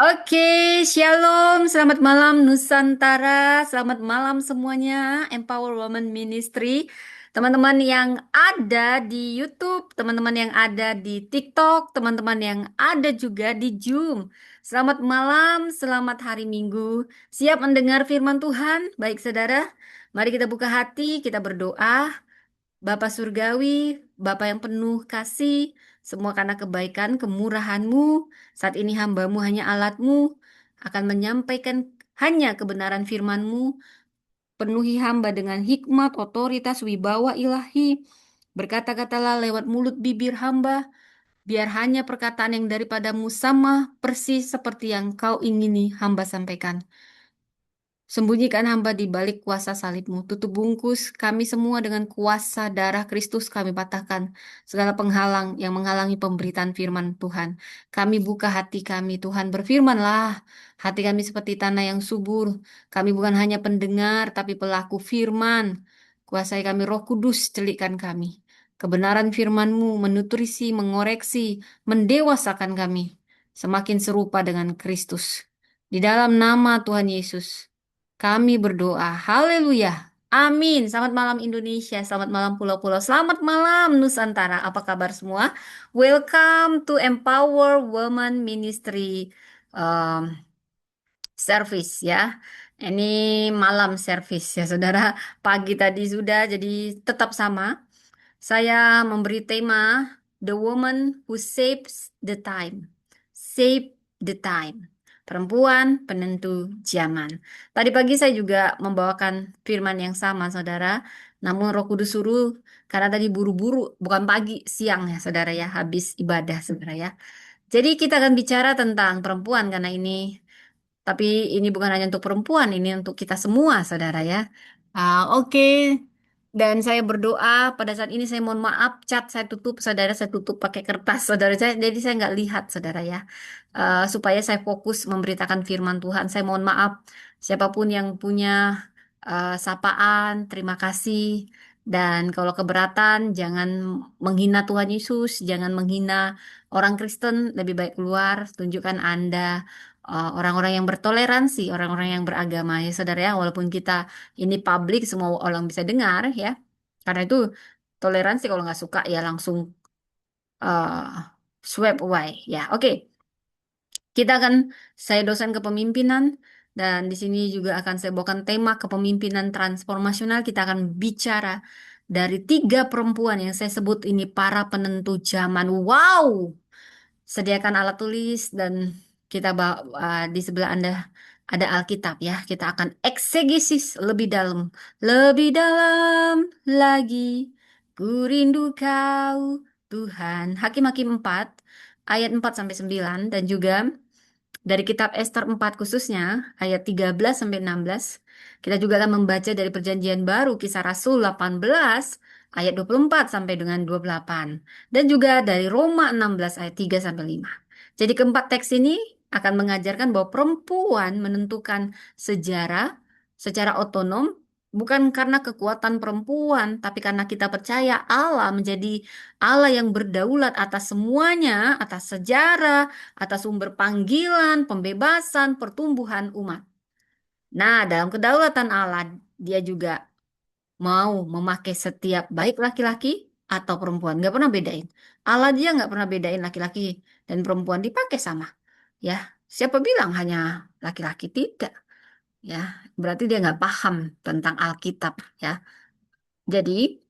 Oke, Shalom, selamat malam Nusantara, selamat malam semuanya, Empower Women Ministry, teman-teman yang ada di YouTube, teman-teman yang ada di TikTok, teman-teman yang ada juga di Zoom. Selamat malam, selamat hari Minggu, siap mendengar firman Tuhan, baik saudara? Mari kita buka hati, kita berdoa. Bapa Surgawi, Bapa yang penuh kasih, semua karena kebaikan, kemurahan-Mu, saat ini hamba-Mu hanya alat-Mu, akan menyampaikan hanya kebenaran firman-Mu, penuhi hamba dengan hikmat, otoritas, wibawa ilahi, berkata-katalah lewat mulut bibir hamba, biar hanya perkataan yang daripadamu sama persis seperti yang kau ingini hamba sampaikan. Sembunyikan hamba di balik kuasa salibmu. Tutup bungkus kami semua dengan kuasa darah Kristus kami patahkan. Segala penghalang yang menghalangi pemberitaan firman Tuhan. Kami buka hati kami, Tuhan berfirmanlah. Hati kami seperti tanah yang subur. Kami bukan hanya pendengar, tapi pelaku firman. Kuasai kami Roh Kudus, celikkan kami. Kebenaran firman-Mu menutrisi, mengoreksi, mendewasakan kami. Semakin serupa dengan Kristus. Di dalam nama Tuhan Yesus. Kami berdoa. Haleluya. Amin. Selamat malam Indonesia. Selamat malam pulau-pulau. Selamat malam Nusantara. Apa kabar semua? Welcome to Empower Women Ministry um, Service ya. Ini malam service ya saudara. Pagi tadi sudah jadi tetap sama. Saya memberi tema The Woman Who Saves the Time. Save the Time. Perempuan penentu zaman. Tadi pagi saya juga membawakan firman yang sama, saudara. Namun Roh Kudus suruh karena tadi buru-buru, bukan pagi, siang ya, saudara ya, habis ibadah, saudara ya. Jadi kita akan bicara tentang perempuan karena ini tapi ini bukan hanya untuk perempuan, ini untuk kita semua, saudara ya. Oke. Dan saya berdoa pada saat ini saya mohon maaf, cat saya tutup, saudara saya tutup pakai kertas, saudara saya. Jadi saya nggak lihat, saudara ya. Supaya saya fokus memberitakan firman Tuhan. Saya mohon maaf, siapapun yang punya sapaan, terima kasih. Dan kalau keberatan, jangan menghina Tuhan Yesus, jangan menghina orang Kristen, lebih baik keluar, tunjukkan Anda orang-orang yang bertoleransi, orang-orang yang beragama ya saudara ya, walaupun kita ini publik semua orang bisa dengar ya. Karena itu toleransi kalau nggak suka ya langsung uh, swipe away ya. Oke, kita akan saya dosen kepemimpinan dan di sini juga akan saya bawakan tema kepemimpinan transformasional. Kita akan bicara dari tiga perempuan yang saya sebut ini para penentu zaman. Wow! Sediakan alat tulis dan kita di sebelah Anda ada Alkitab ya. Kita akan eksegesis lebih dalam lagi. Ku rindu kau, Tuhan. Hakim-Hakim 4 ayat 4 sampai 9 dan juga dari kitab Ester 4 khususnya ayat 13 sampai 16. Kita juga akan membaca dari Perjanjian Baru Kisah Rasul 18 ayat 24 sampai dengan 28 dan juga dari Roma 16 ayat 3 sampai 5. Jadi keempat teks ini akan mengajarkan bahwa perempuan menentukan sejarah secara otonom bukan karena kekuatan perempuan, tapi karena kita percaya Allah menjadi Allah yang berdaulat atas semuanya, atas sejarah, atas sumber panggilan, pembebasan, pertumbuhan umat. Nah, dalam kedaulatan Allah, dia juga mau memakai setiap baik laki-laki atau perempuan. Nggak pernah bedain. Allah dia nggak pernah bedain laki-laki dan perempuan dipakai sama. Ya, siapa bilang hanya laki-laki? Tidak. Ya, berarti dia nggak paham tentang Alkitab. Ya, jadi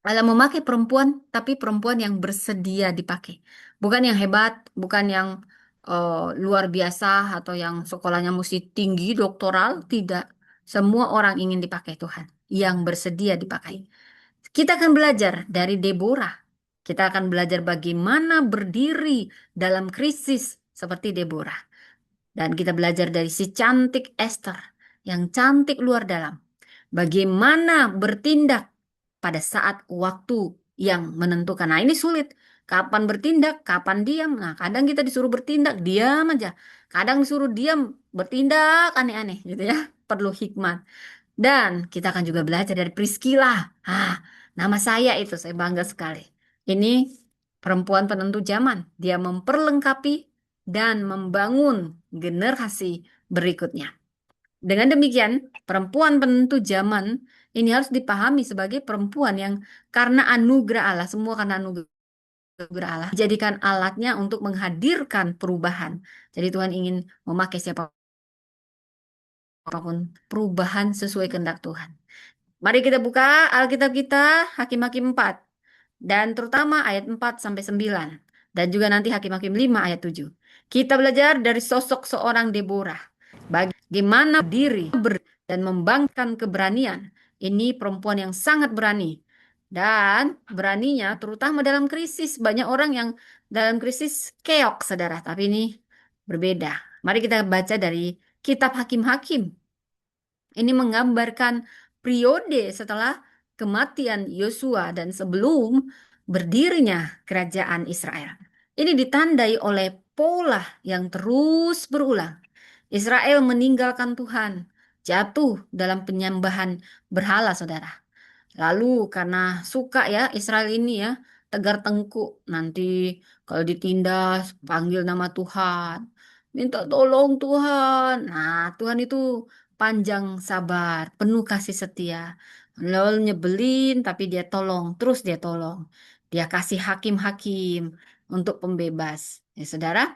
Allah memakai perempuan, tapi perempuan yang bersedia dipakai. Bukan yang hebat, bukan yang luar biasa atau yang sekolahnya mesti tinggi, doktoral, tidak. Semua orang ingin dipakai Tuhan, yang bersedia dipakai. Kita akan belajar dari Deborah. Kita akan belajar bagaimana berdiri dalam krisis seperti Deborah. Dan kita belajar dari si cantik Esther, yang cantik luar dalam. Bagaimana bertindak pada saat waktu yang menentukan. Nah, ini sulit. Kapan bertindak, kapan diam. Nah, kadang kita disuruh bertindak, diam aja. Kadang disuruh diam, bertindak aneh-aneh gitu ya. Perlu hikmat. Dan kita akan juga belajar dari Priscilla. Nama saya itu, saya bangga sekali. Ini perempuan penentu zaman. Dia memperlengkapi, dan membangun generasi berikutnya. Dengan demikian, perempuan penentu zaman ini harus dipahami sebagai perempuan yang karena anugerah Allah, semua karena anugerah Allah, dijadikan alatnya untuk menghadirkan perubahan. Jadi Tuhan ingin memakai siapapun perubahan sesuai kehendak Tuhan. Mari kita buka Alkitab kita, Hakim-Hakim 4. Dan terutama ayat 4 sampai 9. Dan juga nanti Hakim-Hakim 5 ayat 7. Kita belajar dari sosok seorang Deborah. Bagaimana diri dan membangkitkan keberanian. Ini perempuan yang sangat berani. Dan beraninya terutama dalam krisis. Banyak orang yang dalam krisis keok, saudara. Tapi ini berbeda. Mari kita baca dari kitab Hakim-Hakim. Ini menggambarkan periode setelah kematian Yosua dan sebelum berdirinya kerajaan Israel. Ini ditandai oleh pola yang terus berulang. Israel meninggalkan Tuhan, jatuh dalam penyembahan berhala, saudara. Lalu karena suka ya Israel ini ya, tegar tengkuk. Nanti kalau ditindas, panggil nama Tuhan. Minta tolong Tuhan. Nah, Tuhan itu panjang sabar, penuh kasih setia. Lalu nyebelin, tapi dia tolong. Terus dia tolong. Dia kasih hakim-hakim untuk pembebas. Ya, saudara.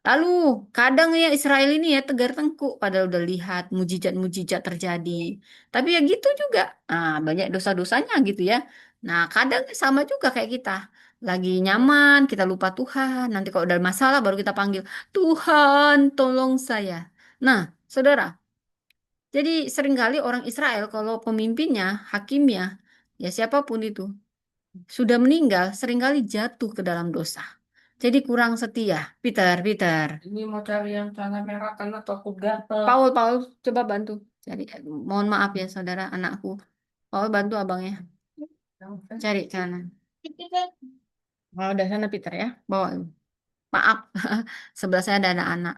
Lalu kadang ya Israel ini ya tegar tengkuk padahal udah lihat mujizat-mujizat terjadi. Tapi ya gitu juga. Banyak dosa-dosanya gitu ya. Nah, kadang sama juga kayak kita. Lagi nyaman, kita lupa Tuhan. Nanti kalau ada masalah baru kita panggil, Tuhan, tolong saya. Nah, saudara, jadi seringkali orang Israel kalau pemimpinnya, hakimnya, ya siapapun itu, sudah meninggal, seringkali jatuh ke dalam dosa. Jadi kurang setia. Peter, Peter. Ini mau cari yang celana merah karena takut gatel. Paul, Paul, coba bantu. Cari. Mohon maaf ya, saudara, anakku. Paul, bantu abangnya. Cari sana. Oh, udah sana, Peter ya. Bawa. Maaf, sebelah saya ada anak-anak.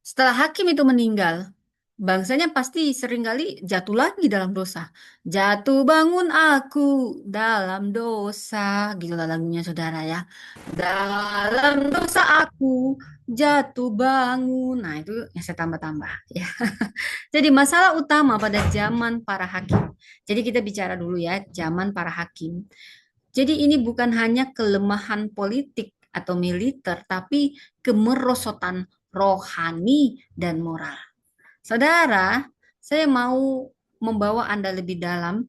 Setelah hakim itu meninggal, bangsanya pasti seringkali jatuh lagi dalam dosa. Jatuh bangun aku dalam dosa. Gitulah lagunya saudara ya. Dalam dosa aku jatuh bangun. Nah itu yang saya tambah-tambah ya. Jadi masalah utama pada zaman para hakim. Jadi kita bicara dulu ya, zaman para hakim. Jadi ini bukan hanya kelemahan politik atau militer, tapi kemerosotan rohani dan moral. Saudara, saya mau membawa Anda lebih dalam.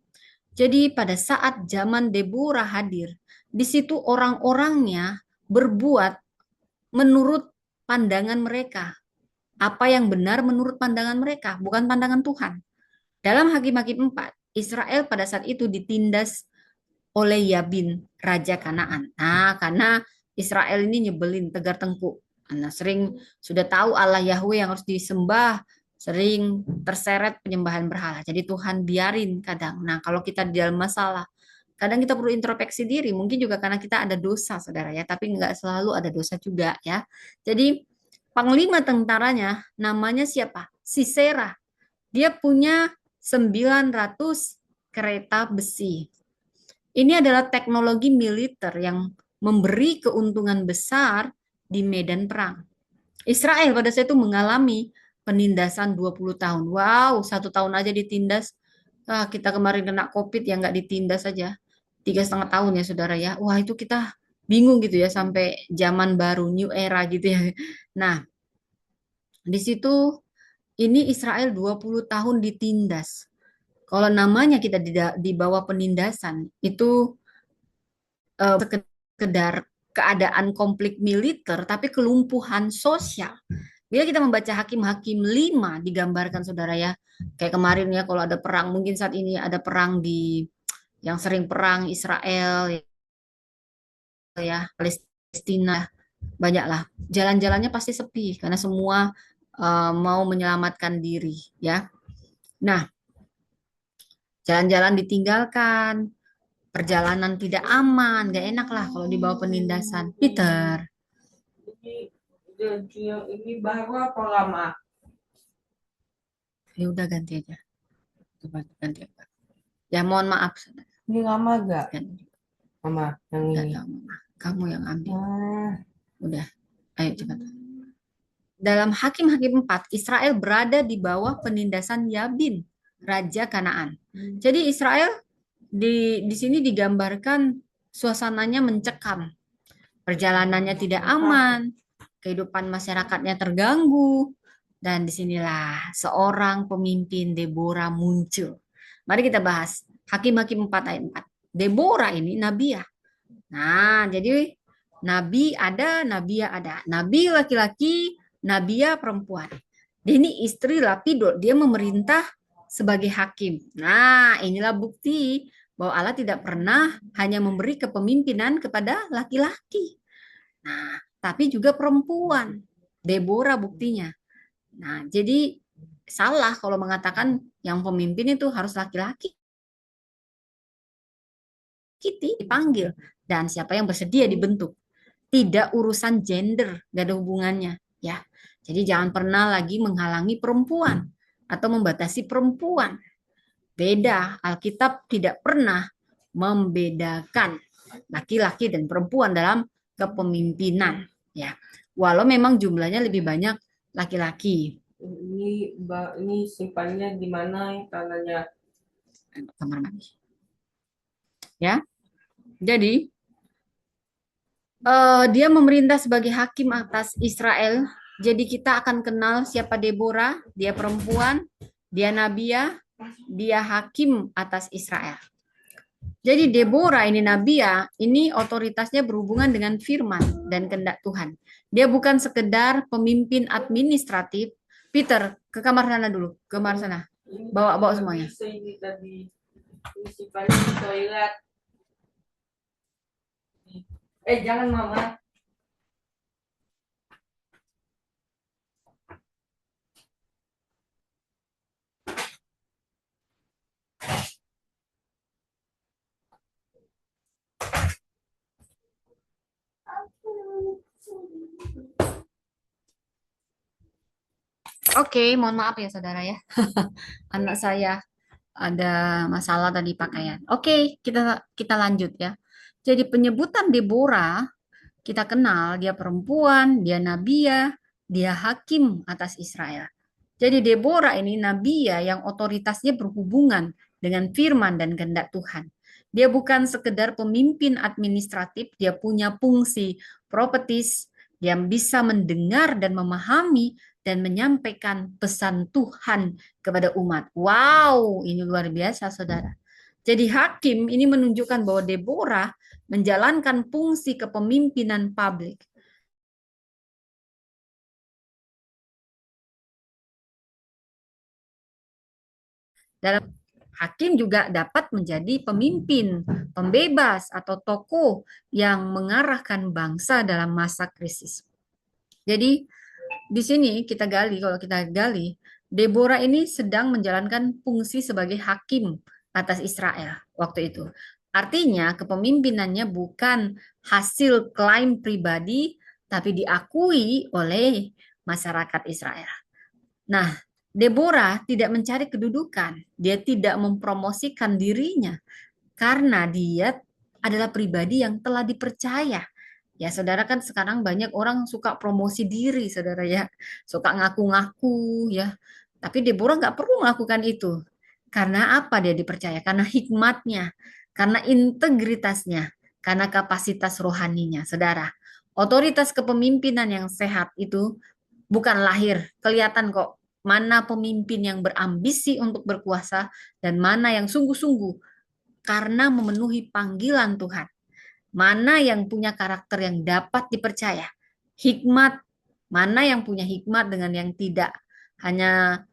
Jadi pada saat zaman Deborah hadir, di situ orang-orangnya berbuat menurut pandangan mereka. Apa yang benar menurut pandangan mereka, bukan pandangan Tuhan. Dalam Hakim-Hakim 4, Israel pada saat itu ditindas oleh Yabin, Raja Kanaan. Nah, karena Israel ini nyebelin, tegar tengkuk. Nah, sering sudah tahu Allah Yahweh yang harus disembah, sering terseret penyembahan berhala. Jadi Tuhan biarin kadang. Nah, kalau kita di dalam masalah, kadang kita perlu introspeksi diri. Mungkin juga karena kita ada dosa, saudara ya. Tapi nggak selalu ada dosa juga ya. Jadi panglima tentaranya namanya siapa? Sisera. Dia punya 900 kereta besi. Ini adalah teknologi militer yang memberi keuntungan besar di medan perang. Israel pada saat itu mengalami penindasan 20 tahun. Wow, 1 tahun aja ditindas. Kita kemarin kena COVID yang nggak ditindas saja. 3,5 tahun ya saudara ya. Wah itu kita bingung gitu ya sampai zaman baru, new era gitu ya. Nah, di situ ini Israel 20 tahun ditindas. Kalau namanya kita di bawah penindasan, itu sekedar keadaan konflik militer, tapi kelumpuhan sosial. Bila kita membaca Hakim-Hakim 5 digambarkan saudara ya, kayak kemarin ya kalau ada perang, mungkin saat ini ada perang di yang sering perang Israel ya, Palestina, banyaklah. Jalan-jalannya pasti sepi karena semua mau menyelamatkan diri ya. Nah, jalan-jalan ditinggalkan, perjalanan tidak aman, gak enak lah kalau dibawa penindasan. Peter, Ini baru apa lama? ya udah ganti aja. Coba ganti apa? Ya mohon maaf, saudara. Ini lama gak? Ganti. Lama yang Enggak ini. tahu mama. Kamu yang ambil. Ah, Udah, ayo cepat. Dalam Hakim-Hakim 4, Israel berada di bawah penindasan Yabin, Raja Kanaan. Jadi Israel di sini digambarkan suasananya mencekam. Perjalanannya tidak aman, kehidupan masyarakatnya terganggu, dan disinilah seorang pemimpin Deborah muncul. Mari kita bahas Hakim-Hakim 4 ayat 4. Deborah ini nabiah. Nah, jadi nabi ada, nabiah ada. Nabi laki-laki, nabiah perempuan. Dia ini istri Lapidot, dia memerintah sebagai hakim. Nah, inilah bukti bahwa Allah tidak pernah hanya memberi kepemimpinan kepada laki-laki. Nah, tapi juga perempuan. Deborah buktinya. Nah, jadi salah kalau mengatakan yang pemimpin itu harus laki-laki. Kita dipanggil dan siapa yang bersedia dibentuk. Tidak urusan gender, gak ada hubungannya, ya. Jadi jangan pernah lagi menghalangi perempuan atau membatasi perempuan. Beda, Alkitab tidak pernah membedakan laki-laki dan perempuan dalam kepemimpinan, ya. Walau memang jumlahnya lebih banyak laki-laki. Ini simpannya di mana yang tanahnya? Kamar mandi. Ya. Jadi dia memerintah sebagai hakim atas Israel. Jadi kita akan kenal siapa Deborah, dia perempuan, dia nabiah, dia hakim atas Israel. Jadi Deborah ini nabiah, ini otoritasnya berhubungan dengan firman dan kehendak Tuhan. Dia bukan sekedar pemimpin administratif. Peter, ke kamar sana dulu, ke kamar sana. Bawa semuanya. Ini tadi ini simpannya di toilet. Jangan mama. Oke, mohon maaf ya saudara ya. Anak saya ada masalah tadi pakaian. Oke, kita lanjut ya. Jadi penyebutan Deborah, kita kenal dia perempuan, dia nabiah, dia hakim atas Israel. Jadi Deborah ini nabiah yang otoritasnya berhubungan dengan firman dan kehendak Tuhan. Dia bukan sekedar pemimpin administratif, dia punya fungsi profetis, dia bisa mendengar dan memahami dan menyampaikan pesan Tuhan kepada umat. Wow, ini luar biasa saudara. Jadi hakim ini menunjukkan bahwa Deborah menjalankan fungsi kepemimpinan publik. Dalam hakim juga dapat menjadi pemimpin, pembebas atau tokoh yang mengarahkan bangsa dalam masa krisis. Jadi di sini kalau kita gali, Deborah ini sedang menjalankan fungsi sebagai hakim atas Israel waktu itu. Artinya kepemimpinannya bukan hasil klaim pribadi, tapi diakui oleh masyarakat Israel. Nah, Deborah tidak mencari kedudukan, dia tidak mempromosikan dirinya karena dia adalah pribadi yang telah dipercaya. Ya, saudara kan sekarang banyak orang suka promosi diri, saudara ya, suka ngaku-ngaku ya. Tapi Deborah nggak perlu melakukan itu. Karena apa dia dipercaya? Karena hikmatnya, karena integritasnya, karena kapasitas rohaninya, saudara. Otoritas kepemimpinan yang sehat itu bukan lahir, kelihatan kok mana pemimpin yang berambisi untuk berkuasa dan mana yang sungguh-sungguh karena memenuhi panggilan Tuhan. Mana yang punya karakter yang dapat dipercaya. Hikmat, mana yang punya hikmat dengan yang tidak. Hanya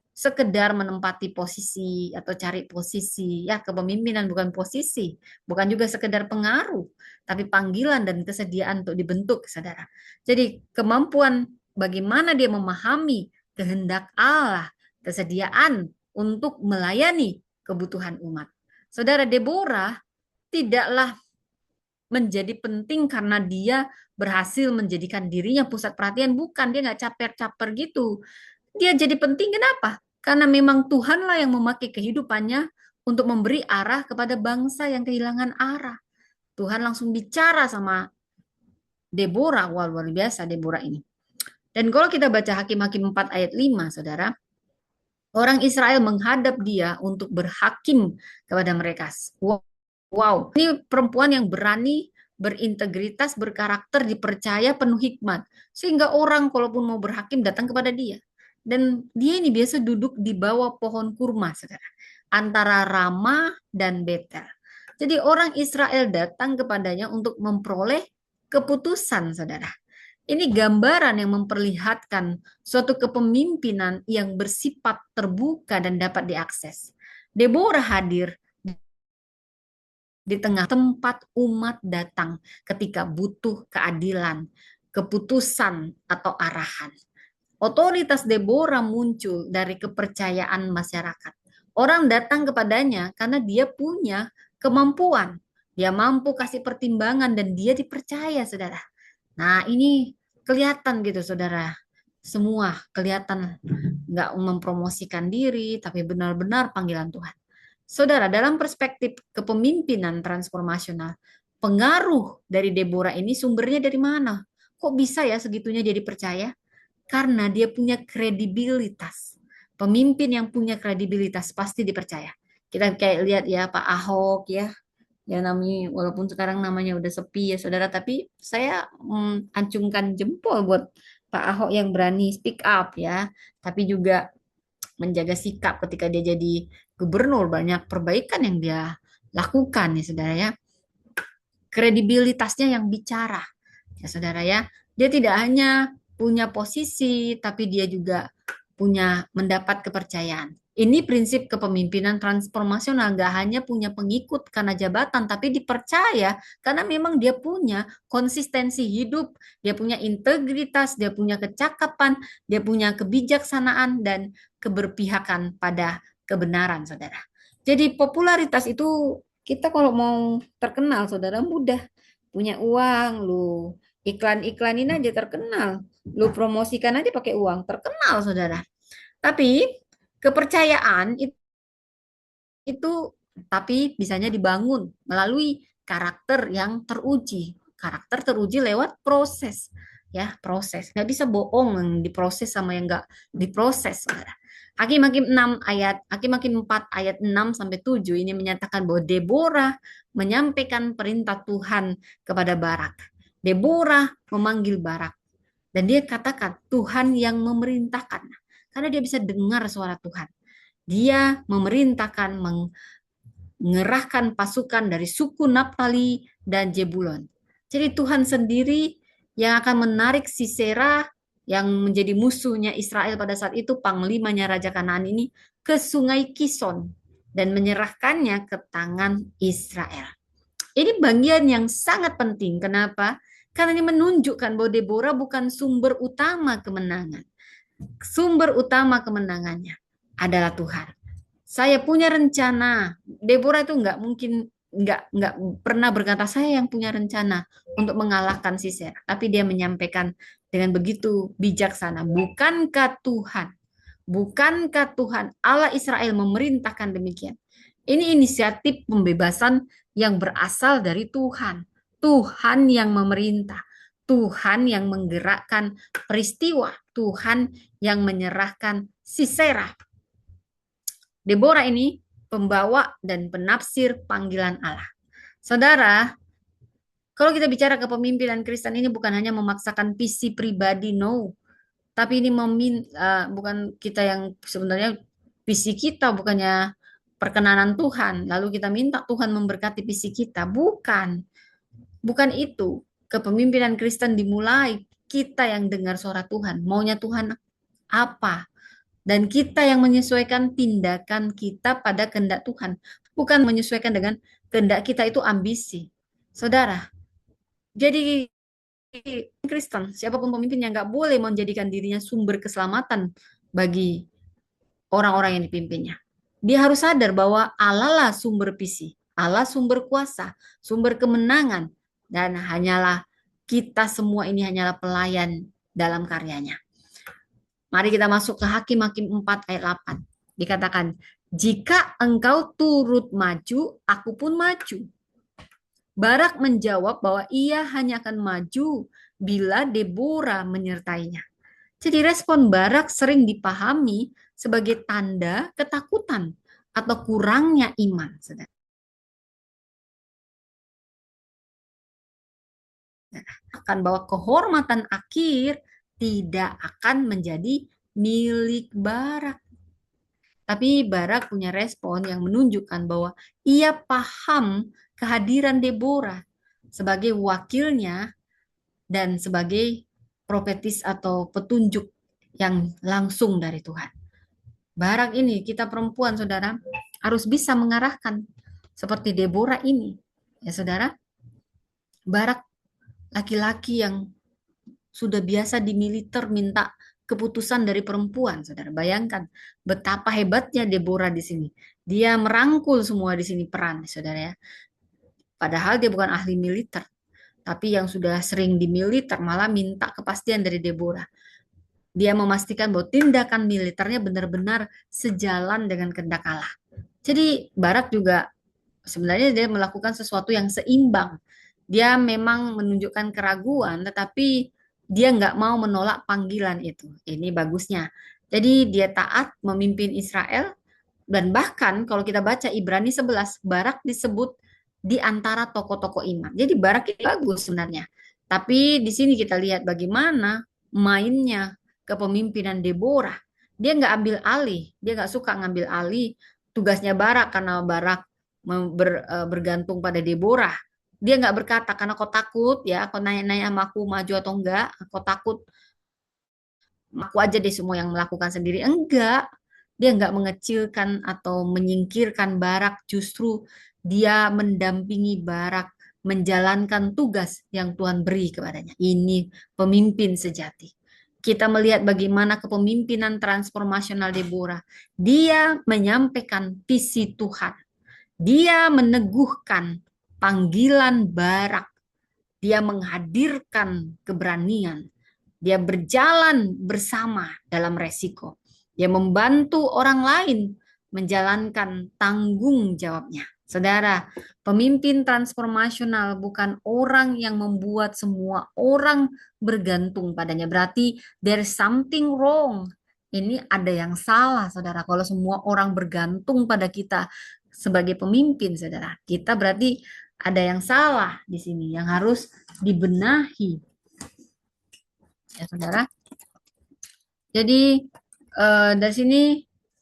sekedar menempati posisi atau cari posisi. Ya, kepemimpinan bukan posisi. Bukan juga sekedar pengaruh. Tapi panggilan dan kesediaan untuk dibentuk, saudara. Jadi kemampuan bagaimana dia memahami kehendak Allah, kesediaan untuk melayani kebutuhan umat. Saudara, Deborah tidaklah menjadi penting karena dia berhasil menjadikan dirinya pusat perhatian. Bukan, dia nggak caper-caper gitu. Dia jadi penting kenapa? Karena memang Tuhanlah yang memakai kehidupannya untuk memberi arah kepada bangsa yang kehilangan arah. Tuhan langsung bicara sama Deborah, wah luar biasa Deborah ini. Dan kalau kita baca Hakim-Hakim 4 ayat 5, saudara, orang Israel menghadap dia untuk berhakim kepada mereka. Wow, ini perempuan yang berani, berintegritas, berkarakter, dipercaya, penuh hikmat. Sehingga orang kalaupun mau berhakim datang kepada dia. Dan dia ini biasa duduk di bawah pohon kurma, saudara. Antara Rama dan Betel. Jadi orang Israel datang kepadanya untuk memperoleh keputusan, saudara. Ini gambaran yang memperlihatkan suatu kepemimpinan yang bersifat terbuka dan dapat diakses. Deborah hadir di tengah tempat umat datang ketika butuh keadilan, keputusan, atau arahan. Otoritas Deborah muncul dari kepercayaan masyarakat. Orang datang kepadanya karena dia punya kemampuan. Dia mampu kasih pertimbangan dan dia dipercaya, saudara. Nah, ini kelihatan gitu, saudara. Semua kelihatan nggak mempromosikan diri, tapi benar-benar panggilan Tuhan. Saudara, dalam perspektif kepemimpinan transformasional, pengaruh dari Deborah ini sumbernya dari mana? Kok bisa ya segitunya dia dipercaya? Karena dia punya kredibilitas. Pemimpin yang punya kredibilitas pasti dipercaya. Kita kayak lihat ya Pak Ahok ya, ya namanya walaupun sekarang namanya udah sepi ya saudara, tapi saya acungkan jempol buat Pak Ahok yang berani speak up ya, tapi juga menjaga sikap ketika dia jadi gubernur, banyak perbaikan yang dia lakukan ya saudara ya. Kredibilitasnya yang bicara ya saudara ya. Dia tidak hanya punya posisi tapi dia juga punya mendapat kepercayaan. Ini prinsip kepemimpinan transformasional, gak hanya punya pengikut karena jabatan, tapi dipercaya karena memang dia punya konsistensi hidup, dia punya integritas, dia punya kecakapan, dia punya kebijaksanaan dan keberpihakan pada kebenaran, saudara. Jadi popularitas itu kita kalau mau terkenal, saudara, mudah. Punya uang, lu iklan-iklanin aja terkenal. Lu promosikan aja pakai uang, terkenal, saudara. Tapi kepercayaan itu tapi bisanya dibangun melalui karakter yang teruji. Karakter teruji lewat proses, ya proses. Nggak bisa bohong yang diproses sama yang nggak diproses, saudara. Hakim-hakim 6 ayat, Hakim-hakim 4 ayat 6 sampai 7 ini menyatakan bahwa Deborah menyampaikan perintah Tuhan kepada Barak. Deborah memanggil Barak dan dia katakan Tuhan yang memerintahkan karena dia bisa dengar suara Tuhan. Dia memerintahkan mengerahkan pasukan dari suku Naphtali dan Jebulon. Jadi Tuhan sendiri yang akan menarik Sisera yang menjadi musuhnya Israel pada saat itu, panglimanya Raja Kanaan ini, ke sungai Kison dan menyerahkannya ke tangan Israel. Ini bagian yang sangat penting. Kenapa? Karena ini menunjukkan bahwa Deborah bukan sumber utama kemenangan. Sumber utama kemenangannya adalah Tuhan. Saya punya rencana. Deborah itu nggak mungkin nggak pernah berkata saya yang punya rencana untuk mengalahkan Sisera, tapi dia menyampaikan dengan begitu bijaksana. Bukankah Tuhan Allah Israel memerintahkan demikian? Ini inisiatif pembebasan yang berasal dari Tuhan. Tuhan yang memerintah. Tuhan yang menggerakkan peristiwa. Tuhan yang menyerahkan Sisera. Deborah ini pembawa dan penafsir panggilan Allah. Saudara, kalau kita bicara kepemimpinan Kristen ini bukan hanya memaksakan visi pribadi, no. Tapi ini bukan kita yang sebenarnya visi kita bukannya perkenanan Tuhan, lalu kita minta Tuhan memberkati visi kita. Bukan. Bukan itu. Kepemimpinan Kristen dimulai kita yang dengar suara Tuhan. Maunya Tuhan apa? Dan kita yang menyesuaikan tindakan kita pada kehendak Tuhan. Bukan menyesuaikan dengan kehendak kita itu ambisi. Saudara, jadi Kristen, siapapun pemimpinnya nggak boleh menjadikan dirinya sumber keselamatan bagi orang-orang yang dipimpinnya. Dia harus sadar bahwa Allah lah sumber visi, Allah sumber kuasa, sumber kemenangan, dan hanyalah kita semua ini hanyalah pelayan dalam karyanya. Mari kita masuk ke Hakim-Hakim 4 ayat 8. Dikatakan, jika engkau turut maju, aku pun maju. Barak menjawab bahwa ia hanya akan maju bila Deborah menyertainya. Jadi respon Barak sering dipahami sebagai tanda ketakutan atau kurangnya iman. Saudara. Akan bahwa kehormatan akhir tidak akan menjadi milik Barak. Tapi Barak punya respon yang menunjukkan bahwa ia paham kehadiran Deborah sebagai wakilnya dan sebagai profetis atau petunjuk yang langsung dari Tuhan. Barak ini, kita perempuan, saudara, harus bisa mengarahkan seperti Deborah ini. Ya, saudara, Barak laki-laki yang sudah biasa di militer minta keputusan dari perempuan, saudara. Bayangkan betapa hebatnya Deborah di sini. Dia merangkul semua di sini peran, saudara ya. Padahal dia bukan ahli militer, tapi yang sudah sering di militer malah minta kepastian dari Deborah. Dia memastikan bahwa tindakan militernya benar-benar sejalan dengan kehendak Allah. Jadi Barak juga sebenarnya dia melakukan sesuatu yang seimbang. Dia memang menunjukkan keraguan, tetapi dia nggak mau menolak panggilan itu. Ini bagusnya. Jadi dia taat memimpin Israel, dan bahkan kalau kita baca Ibrani 11, Barak disebut di antara tokoh-tokoh iman. Jadi Barak ini bagus sebenarnya. Tapi di sini kita lihat bagaimana mainnya kepemimpinan Deborah. Dia nggak ambil alih, dia nggak suka ngambil alih tugasnya Barak karena Barak bergantung pada Deborah. Dia nggak berkata karena kau takut ya, kau nanya-nanya sama aku maju atau enggak, kau takut aku aja deh semua yang melakukan sendiri. Enggak, dia enggak mengecilkan atau menyingkirkan Barak, justru dia mendampingi Barak menjalankan tugas yang Tuhan beri kepadanya. Ini pemimpin sejati. Kita melihat bagaimana kepemimpinan transformasional Deborah. Dia menyampaikan visi Tuhan. Dia meneguhkan panggilan Barak. Dia menghadirkan keberanian. Dia berjalan bersama dalam resiko. Dia membantu orang lain menjalankan tanggung jawabnya. Saudara, pemimpin transformasional bukan orang yang membuat semua orang bergantung padanya. Berarti there's something wrong. Ini ada yang salah, saudara. Kalau semua orang bergantung pada kita sebagai pemimpin, saudara, kita berarti ada yang salah di sini yang harus dibenahi, ya saudara. Jadi dari sini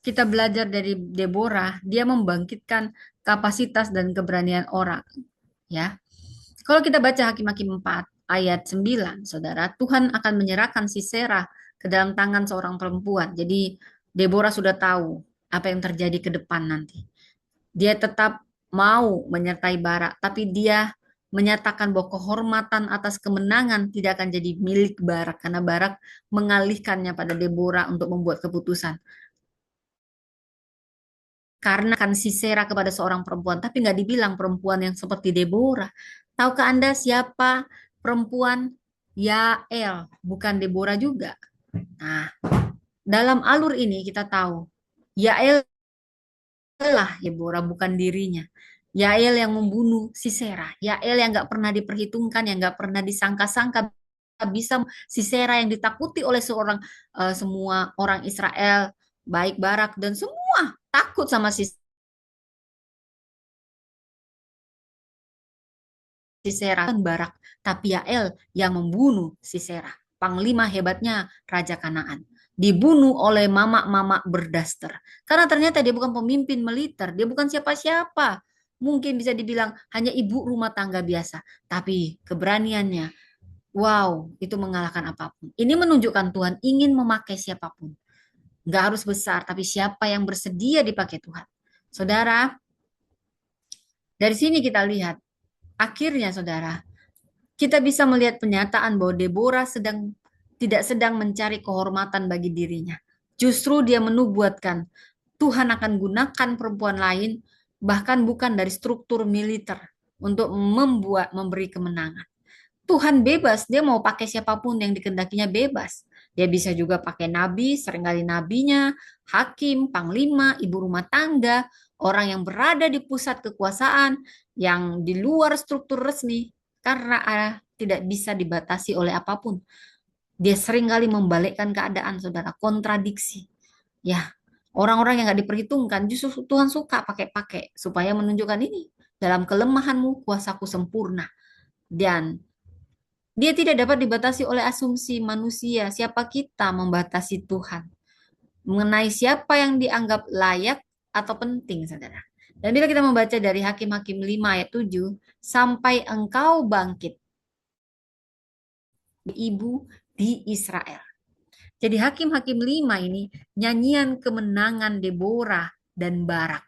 kita belajar dari Deborah, dia membangkitkan kapasitas dan keberanian orang, ya. Kalau kita baca Hakim-Hakim 4 ayat 9, saudara, Tuhan akan menyerahkan Sisera ke dalam tangan seorang perempuan. Jadi Deborah sudah tahu apa yang terjadi ke depan nanti. Dia tetap mau menyertai Barak, tapi dia menyatakan bahwa kehormatan atas kemenangan tidak akan jadi milik Barak, karena Barak mengalihkannya pada Deborah untuk membuat keputusan. Karena kan Sisera kepada seorang perempuan, tapi nggak dibilang perempuan yang seperti Deborah. Tahukah Anda siapa perempuan? Yael, bukan Deborah juga. Nah, dalam alur ini kita tahu, Yael lah Deborah, bukan dirinya. Yael yang membunuh Sisera. Yael yang nggak pernah diperhitungkan, yang nggak pernah disangka-sangka bisa Sisera yang ditakuti oleh semua orang Israel, baik Barak dan semua takut sama Sisera dan Barak. Tapi Yael yang membunuh Sisera. Panglima hebatnya Raja Kanaan. Dibunuh oleh mama-mama berdaster. Karena ternyata dia bukan pemimpin militer. Dia bukan siapa-siapa. Mungkin bisa dibilang hanya ibu rumah tangga biasa. Tapi keberaniannya, wow, itu mengalahkan apapun. Ini menunjukkan Tuhan ingin memakai siapapun. Nggak harus besar, tapi siapa yang bersedia dipakai Tuhan. Saudara, dari sini kita lihat, akhirnya saudara, kita bisa melihat penyataan bahwa Deborah tidak sedang mencari kehormatan bagi dirinya. Justru dia menubuatkan Tuhan akan gunakan perempuan lain, bahkan bukan dari struktur militer, untuk memberi kemenangan. Tuhan bebas, dia mau pakai siapapun yang dikehendakinya bebas. Dia bisa juga pakai nabi, seringkali nabinya, hakim, panglima, ibu rumah tangga, orang yang berada di pusat kekuasaan, yang di luar struktur resmi. Karena tidak bisa dibatasi oleh apapun. Dia seringkali membalikkan keadaan, saudara, kontradiksi. Ya, orang-orang yang nggak diperhitungkan justru Tuhan suka pakai-pakai supaya menunjukkan ini. Dalam kelemahanmu, kuasaku sempurna. Dan dia tidak dapat dibatasi oleh asumsi manusia. Siapa kita membatasi Tuhan? Mengenai siapa yang dianggap layak atau penting, saudara. Dan bila kita membaca dari Hakim-Hakim 5 ayat 7, sampai engkau bangkit, ibu di Israel. Jadi Hakim-Hakim 5 ini nyanyian kemenangan Deborah dan Barak.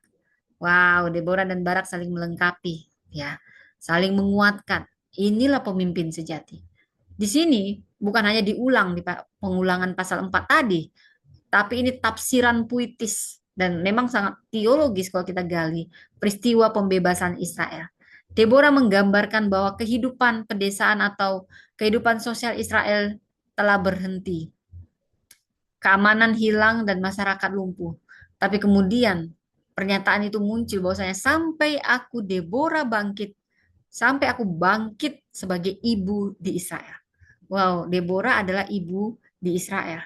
Wow, Deborah dan Barak saling melengkapi, ya, saling menguatkan. Inilah pemimpin sejati. Di sini bukan hanya diulang di pengulangan pasal 4 tadi, tapi ini tafsiran puitis dan memang sangat teologis kalau kita gali peristiwa pembebasan Israel. Deborah menggambarkan bahwa kehidupan pedesaan atau kehidupan sosial Israel telah berhenti. Keamanan hilang dan masyarakat lumpuh. Tapi kemudian pernyataan itu muncul bahwasanya sampai aku Deborah bangkit, sampai aku bangkit sebagai ibu di Israel. Wow, Deborah adalah ibu di Israel.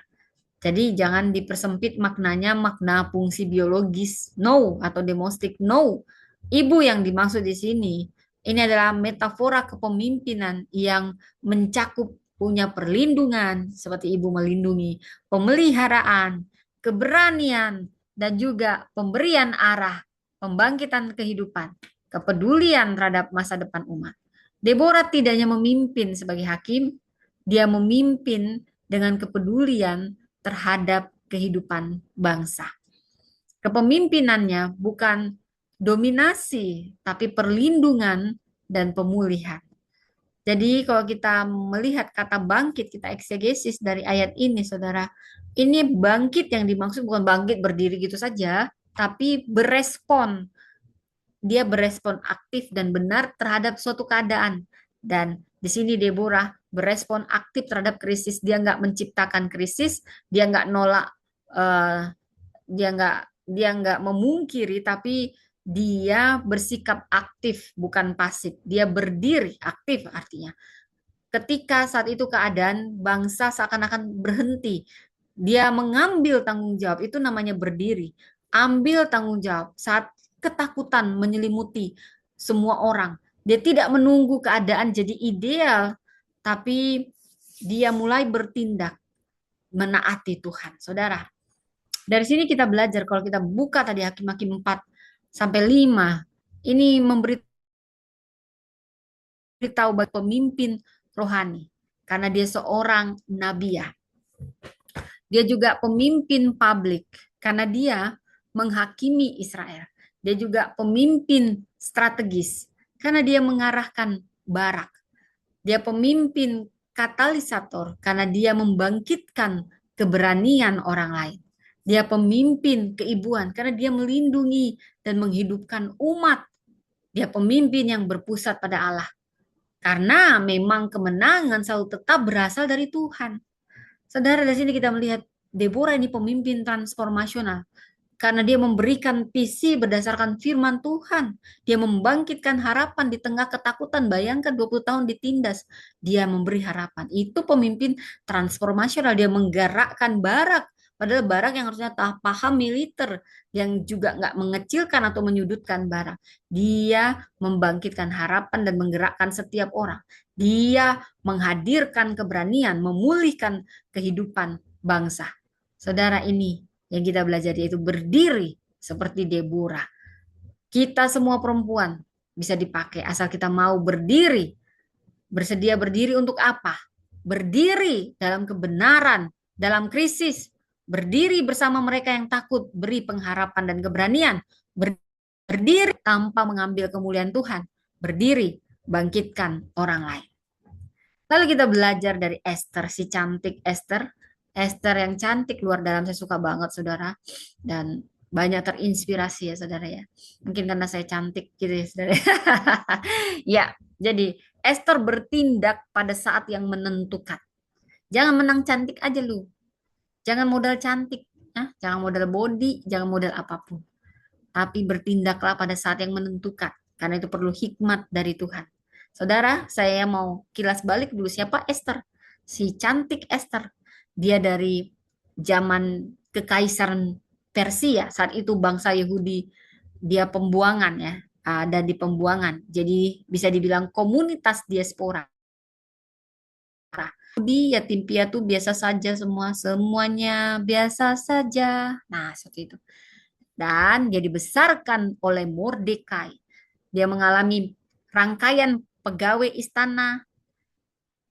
Jadi jangan dipersempit maknanya makna fungsi biologis no atau domestik no. Ibu yang dimaksud di sini ini adalah metafora kepemimpinan yang mencakup punya perlindungan seperti ibu melindungi, pemeliharaan, keberanian dan juga pemberian arah, pembangkitan kehidupan, kepedulian terhadap masa depan umat. Deborah tidak hanya memimpin sebagai hakim, dia memimpin dengan kepedulian terhadap kehidupan bangsa. Kepemimpinannya bukan dominasi, tapi perlindungan dan pemulihan. Jadi kalau kita melihat kata bangkit, kita eksegesis dari ayat ini, saudara. Ini bangkit yang dimaksud bukan bangkit berdiri gitu saja, tapi berespon. Dia berespon aktif dan benar terhadap suatu keadaan. Dan di sini Deborah berespon aktif terhadap krisis. Dia nggak menciptakan krisis, dia nggak nolak, uh, dia nggak memungkiri, tapi dia bersikap aktif bukan pasif. Dia berdiri aktif artinya. Ketika saat itu keadaan bangsa seakan-akan berhenti, dia mengambil tanggung jawab, itu namanya berdiri. Ambil tanggung jawab saat ketakutan menyelimuti semua orang. Dia tidak menunggu keadaan jadi ideal, tapi dia mulai bertindak menaati Tuhan. Saudara, dari sini kita belajar kalau kita buka tadi Hakim-Hakim 4 sampai 5, ini memberitahu bagi pemimpin rohani karena dia seorang nabiah. Dia juga pemimpin publik karena dia menghakimi Israel. Dia juga pemimpin strategis karena dia mengarahkan Barak. Dia pemimpin katalisator karena dia membangkitkan keberanian orang lain. Dia pemimpin keibuan karena dia melindungi dan menghidupkan umat. Dia pemimpin yang berpusat pada Allah. Karena memang kemenangan selalu tetap berasal dari Tuhan. Saudara, di sini kita melihat Deborah ini pemimpin transformasional. Karena dia memberikan visi berdasarkan firman Tuhan. Dia membangkitkan harapan di tengah ketakutan. Bayangkan 20 tahun ditindas. Dia memberi harapan. Itu pemimpin transformasional. Dia menggerakkan Barak. Padahal Barak yang harusnya paham militer. Yang juga nggak mengecilkan atau menyudutkan Barak. Dia membangkitkan harapan dan menggerakkan setiap orang. Dia menghadirkan keberanian, memulihkan kehidupan bangsa. Saudara, ini yang kita belajar yaitu berdiri seperti Deborah. Kita semua perempuan bisa dipakai asal kita mau berdiri. Bersedia berdiri untuk apa? Berdiri dalam kebenaran, dalam krisis. Berdiri bersama mereka yang takut, beri pengharapan dan keberanian. Berdiri tanpa mengambil kemuliaan Tuhan. Berdiri, bangkitkan orang lain. Lalu kita belajar dari Esther, si cantik Esther. Esther yang cantik luar dalam, saya suka banget saudara, dan banyak terinspirasi ya saudara ya, mungkin karena saya cantik gitu ya saudara. Ya, jadi Esther bertindak pada saat yang menentukan. Jangan menang cantik aja lu, jangan modal cantik, jangan modal body, jangan modal apapun, tapi bertindaklah pada saat yang menentukan, karena itu perlu hikmat dari Tuhan. Saudara, saya mau kilas balik dulu siapa Esther. Si cantik Esther. Dia dari zaman kekaisaran Persia. Saat itu bangsa Yahudi dia pembuangan ya, ada di pembuangan. Jadi bisa dibilang komunitas diaspora. Yahudi yatim piatu biasa saja semua, semuanya biasa saja. Nah, seperti itu. Dan dia dibesarkan oleh Mordekai. Dia mengalami rangkaian pegawai istana,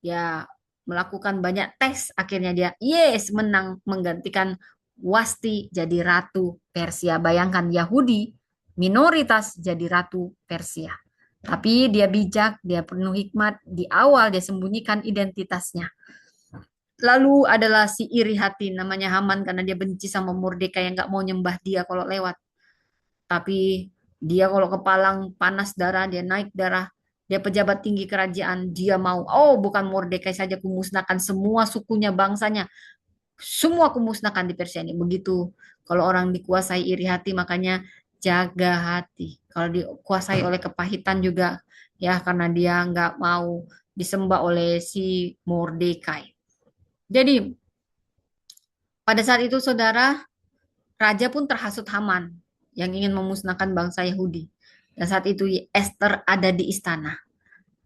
dia melakukan banyak tes, akhirnya dia yes menang menggantikan Wasti jadi ratu Persia. Bayangkan Yahudi minoritas jadi ratu Persia. Tapi dia bijak, dia penuh hikmat. Di awal dia sembunyikan identitasnya. Lalu adalah si iri hati namanya Haman karena dia benci sama Mordekai yang nggak mau nyembah dia kalau lewat. Tapi dia kalau kepalang panas darah, dia naik darah, dia pejabat tinggi kerajaan, dia mau, oh bukan Mordekai saja kumusnahkan semua sukunya, bangsanya, semua kumusnahkan di Persia ini. Begitu kalau orang dikuasai iri hati, makanya jaga hati. Kalau dikuasai oleh kepahitan juga, ya karena dia nggak mau disembah oleh si Mordekai. Jadi pada saat itu saudara, raja pun terhasut Haman yang ingin memusnahkan bangsa Yahudi. Dan saat itu Esther ada di istana.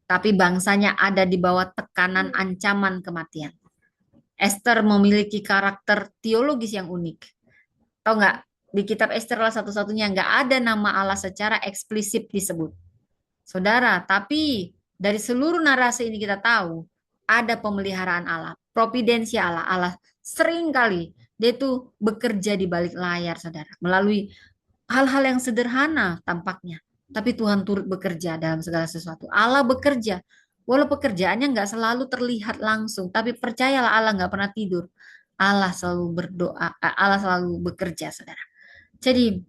Tapi bangsanya ada di bawah tekanan ancaman kematian. Esther memiliki karakter teologis yang unik. Tahu nggak? Di kitab Esther lah satu-satunya nggak ada nama Allah secara eksplisit disebut. Saudara, tapi dari seluruh narasi ini kita tahu ada pemeliharaan Allah, providensi Allah. Allah sering kali dia itu bekerja di balik layar, saudara, melalui hal-hal yang sederhana tampaknya. Tapi Tuhan turut bekerja dalam segala sesuatu. Allah bekerja. Walau pekerjaannya nggak selalu terlihat langsung, tapi percayalah Allah nggak pernah tidur. Allah selalu berdoa, Allah selalu bekerja, saudara. Jadi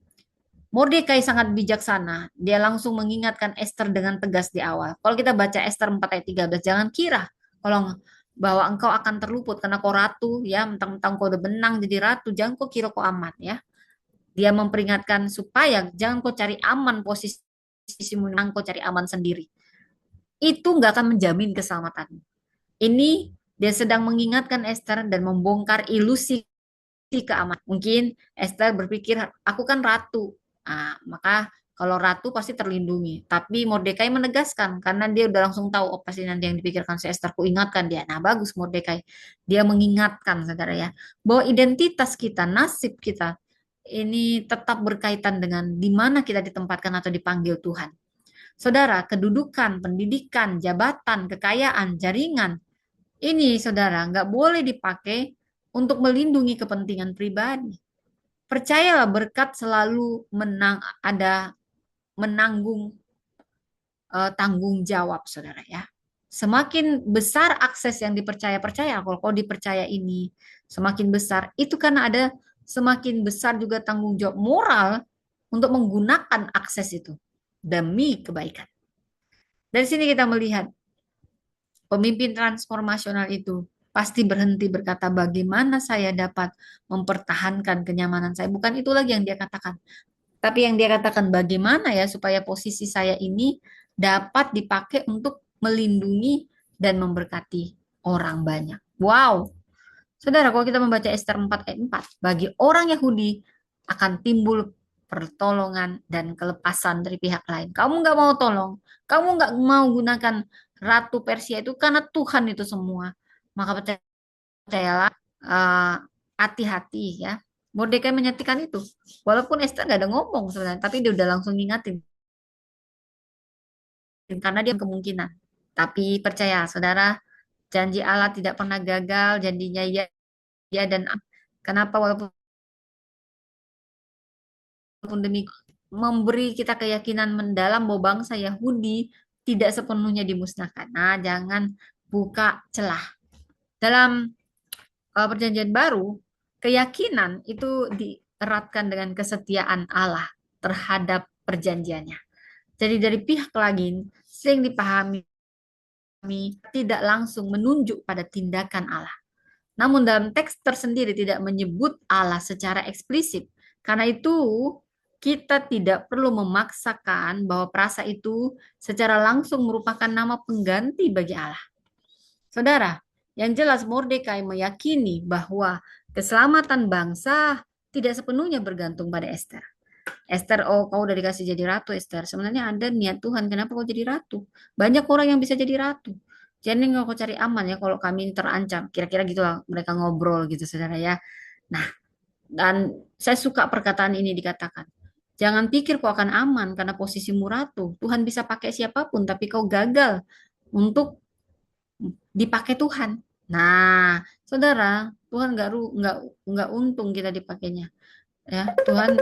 Mordekai sangat bijaksana. Dia langsung mengingatkan Esther dengan tegas di awal. Kalau kita baca Esther 4 ayat 13, jangan kira kalau bahwa engkau akan terluput karena kau ratu, ya, mentang-mentang kau udah benang jadi ratu, jangan kau kira kau aman, ya. Dia memperingatkan supaya jangan kau cari aman posisimu, jangan kau cari aman sendiri. Itu nggak akan menjamin keselamatan. Ini dia sedang mengingatkan Esther dan membongkar ilusi keamanan. Mungkin Esther berpikir, aku kan ratu. Nah, maka kalau ratu pasti terlindungi. Tapi Mordekai menegaskan, karena dia udah langsung tahu, oh pasti nanti yang dipikirkan si Esther, ku ingatkan dia. Nah, bagus Mordekai. Dia mengingatkan, saudara ya, bahwa identitas kita, nasib kita, ini tetap berkaitan dengan di mana kita ditempatkan atau dipanggil Tuhan. Saudara, kedudukan, pendidikan, jabatan, kekayaan, jaringan, ini saudara nggak boleh dipakai untuk melindungi kepentingan pribadi. Percayalah berkat selalu ada menanggung tanggung jawab saudara ya. Semakin besar akses yang dipercaya, kalau kau dipercaya ini semakin besar, itu karena ada semakin besar juga tanggung jawab moral untuk menggunakan akses itu demi kebaikan. Dari sini kita melihat pemimpin transformasional itu pasti berhenti berkata bagaimana saya dapat mempertahankan kenyamanan saya. Bukan itu lagi yang dia katakan. Tapi yang dia katakan bagaimana ya supaya posisi saya ini dapat dipakai untuk melindungi dan memberkati orang banyak. Wow. Saudara, kalau kita membaca Esther 4 ayat 4, bagi orang Yahudi akan timbul pertolongan dan kelepasan dari pihak lain. Kamu nggak mau tolong, kamu nggak mau gunakan Ratu Persia itu karena Tuhan itu semua. Maka percayalah, eh, hati-hati ya. Mordekai menyatikan itu. Walaupun Esther nggak ada ngomong sebenarnya, tapi dia udah langsung ngingatin. Karena dia kemungkinan. Tapi percaya, saudara, janji Allah tidak pernah gagal, janjinya ya, ya dan kenapa walaupun demikian memberi kita keyakinan mendalam bahwa bangsa Yahudi tidak sepenuhnya dimusnahkan. Nah, jangan buka celah. Dalam perjanjian baru, keyakinan itu dieratkan dengan kesetiaan Allah terhadap perjanjiannya. Jadi dari pihak lain sering dipahami tidak langsung menunjuk pada tindakan Allah. Namun dalam teks tersendiri tidak menyebut Allah secara eksplisit. Karena itu Kita tidak perlu memaksakan bahwa perasa itu secara langsung merupakan nama pengganti bagi Allah. Saudara, yang jelas Mordekai meyakini bahwa keselamatan bangsa tidak sepenuhnya bergantung pada Esther. Esther, oh kau udah dikasih jadi ratu Esther. Sebenarnya ada niat Tuhan, kenapa kau jadi ratu? Banyak orang yang bisa jadi ratu. Jadi nggak kau cari aman ya kalau kami terancam. Kira-kira gitulah mereka ngobrol gitu saudara ya. Nah, dan saya suka perkataan ini dikatakan. Jangan pikir kau akan aman karena posisimu ratu. Tuhan bisa pakai siapapun, tapi kau gagal untuk dipakai Tuhan. Nah, saudara, Tuhan nggak untung kita dipakainya. Ya, Tuhan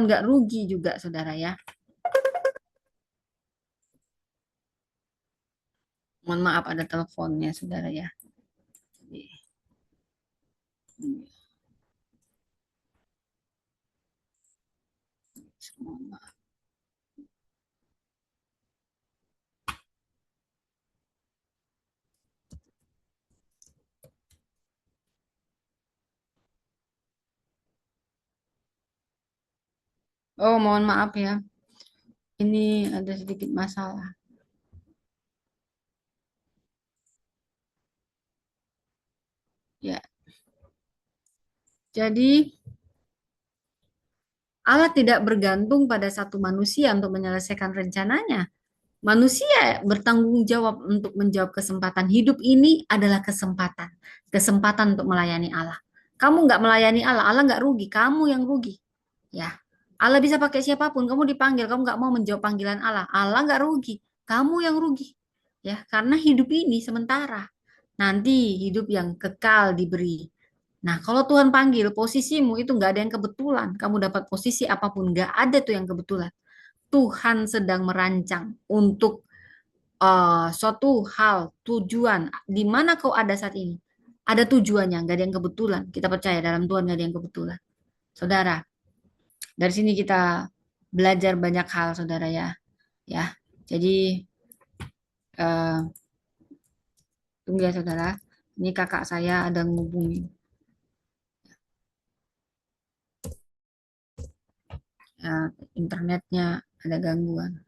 nggak rugi juga, saudara ya. Mohon maaf ada teleponnya, saudara ya. Mohon maaf. Oh, mohon maaf ya. Ini ada sedikit masalah. Ya, jadi Allah tidak bergantung pada satu manusia untuk menyelesaikan rencananya. Manusia bertanggung jawab untuk menjawab kesempatan hidup ini adalah kesempatan. Kesempatan untuk melayani Allah. Kamu nggak melayani Allah, Allah nggak rugi, kamu yang rugi. Ya, Allah bisa pakai siapapun. Kamu dipanggil, kamu nggak mau menjawab panggilan Allah, Allah nggak rugi, kamu yang rugi. Ya, karena hidup ini sementara. Nanti hidup yang kekal diberi. Nah, kalau Tuhan panggil, posisimu itu nggak ada yang kebetulan. Kamu dapat posisi apapun, nggak ada tuh yang kebetulan. Tuhan sedang merancang untuk suatu hal, tujuan, di mana kau ada saat ini. Ada tujuannya, nggak ada yang kebetulan. Kita percaya dalam Tuhan nggak ada yang kebetulan. Saudara, dari sini kita belajar banyak hal, saudara ya. Ya, jadi eh, tunggu ya, saudara. Ini kakak saya ada ngubungin. Ya, internetnya ada gangguan.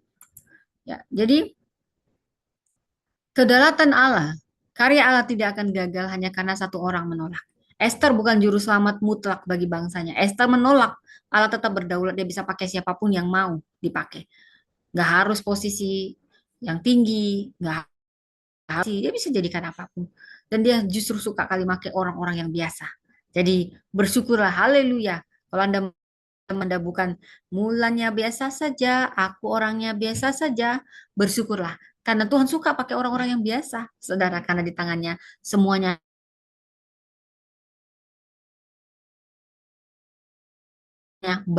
Ya, jadi kedaulatan Allah, karya Allah tidak akan gagal hanya karena satu orang menolak. Esther bukan juru selamat mutlak bagi bangsanya. Esther menolak, Allah tetap berdaulat, dia bisa pakai siapapun yang mau dipakai. Nggak harus posisi yang tinggi, nggak harus, dia bisa jadikan apapun. Dan dia justru suka kali pakai orang-orang yang biasa. Jadi bersyukurlah, haleluya. Kalau Anda bukan mulanya biasa saja, aku orangnya biasa saja, bersyukurlah. Karena Tuhan suka pakai orang-orang yang biasa, saudara, karena di tangannya semuanya.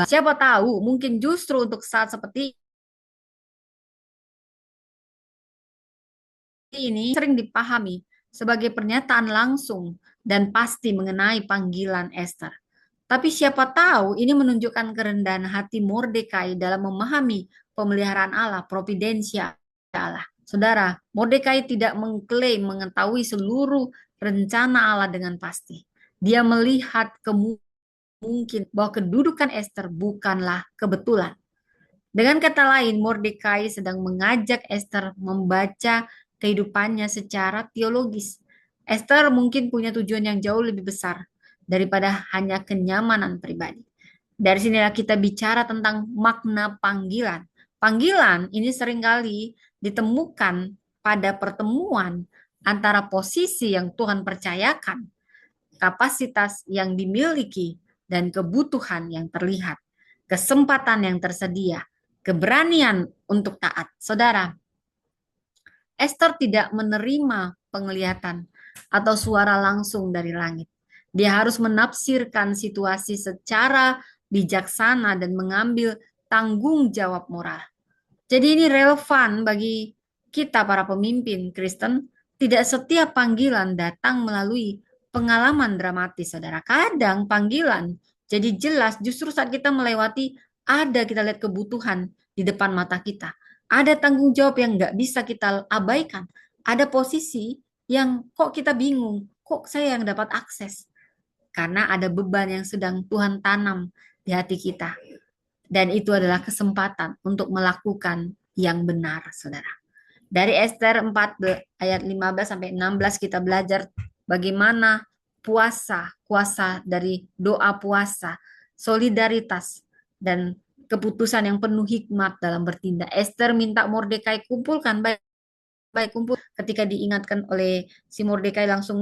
Siapa tahu mungkin justru untuk saat seperti ini sering dipahami sebagai pernyataan langsung dan pasti mengenai panggilan Esther. Tapi siapa tahu ini menunjukkan kerendahan hati Mordekai dalam memahami pemeliharaan Allah, providensia Allah. Saudara, Mordekai tidak mengklaim mengetahui seluruh rencana Allah dengan pasti. Dia melihat kemungkinan bahwa kedudukan Esther bukanlah kebetulan. Dengan kata lain, Mordekai sedang mengajak Esther membaca kehidupannya secara teologis. Esther mungkin punya tujuan yang jauh lebih besar daripada hanya kenyamanan pribadi. Dari sinilah kita bicara tentang makna panggilan. Panggilan ini seringkali ditemukan pada pertemuan antara posisi yang Tuhan percayakan, kapasitas yang dimiliki, dan kebutuhan yang terlihat, kesempatan yang tersedia, keberanian untuk taat. Saudara, Esther tidak menerima penglihatan atau suara langsung dari langit. Dia harus menafsirkan situasi secara bijaksana dan mengambil tanggung jawab moral. Jadi ini relevan bagi kita para pemimpin Kristen. Tidak setiap panggilan datang melalui pengalaman dramatis, saudara. Kadang panggilan jadi jelas justru saat kita melewati, ada kita lihat kebutuhan di depan mata kita. Ada tanggung jawab yang nggak bisa kita abaikan. Ada posisi yang kok kita bingung, kok saya yang dapat akses. Karena ada beban yang sedang Tuhan tanam di hati kita. Dan itu adalah kesempatan untuk melakukan yang benar, saudara. Dari Ester 4 ayat 15 sampai 16 kita belajar bagaimana puasa, kuasa dari doa puasa, solidaritas, dan keputusan yang penuh hikmat dalam bertindak. Ester minta Mordekai kumpulkan baik kumpul ketika diingatkan oleh si Mordekai langsung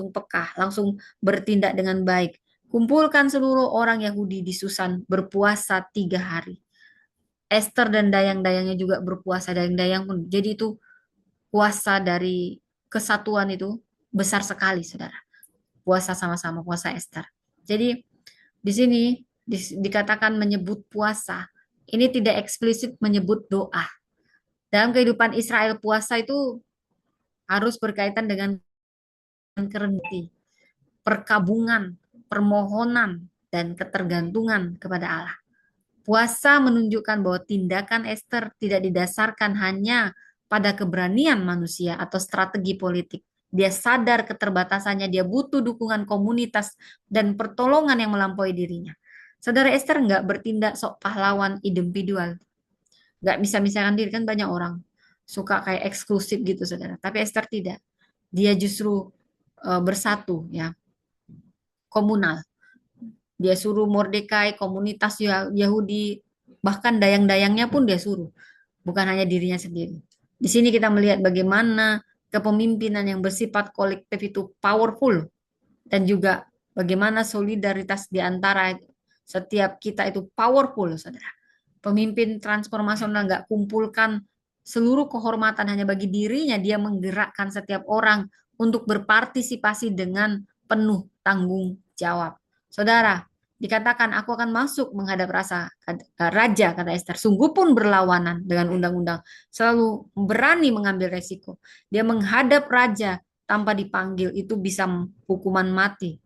pekah, langsung bertindak dengan baik. Kumpulkan seluruh orang Yahudi di Susan berpuasa 3 hari. Esther dan dayang-dayangnya juga berpuasa, dayang-dayang pun. Jadi itu kuasa dari kesatuan itu besar sekali, saudara. Puasa sama-sama, puasa Esther. Jadi di sini dikatakan menyebut puasa. Ini tidak eksplisit menyebut doa. Dalam kehidupan Israel, puasa itu harus berkaitan dengan kerendihan, perkabungan, permohonan, dan ketergantungan kepada Allah. Puasa menunjukkan bahwa tindakan Esther tidak didasarkan hanya pada keberanian manusia atau strategi politik. Dia sadar keterbatasannya, dia butuh dukungan komunitas dan pertolongan yang melampaui dirinya. Saudara Esther nggak bertindak sok pahlawan individual. Nggak bisa misalkan diri, kan banyak orang suka kayak eksklusif gitu, saudara. Tapi Esther tidak. Dia justru bersatu, ya, komunal. Dia suruh Mordekai, komunitas Yahudi, bahkan dayang-dayangnya pun dia suruh, bukan hanya dirinya sendiri. Di sini kita melihat bagaimana kepemimpinan yang bersifat kolektif itu powerful, dan juga bagaimana solidaritas di antara setiap kita itu powerful, saudara. Pemimpin transformasional nggak kumpulkan seluruh kehormatan hanya bagi dirinya, dia menggerakkan setiap orang untuk berpartisipasi dengan penuh tanggung jawab. Saudara, dikatakan aku akan masuk menghadap raja, kata Esther. Sungguh pun berlawanan dengan undang-undang, selalu berani mengambil resiko. Dia menghadap raja tanpa dipanggil, itu bisa hukuman mati.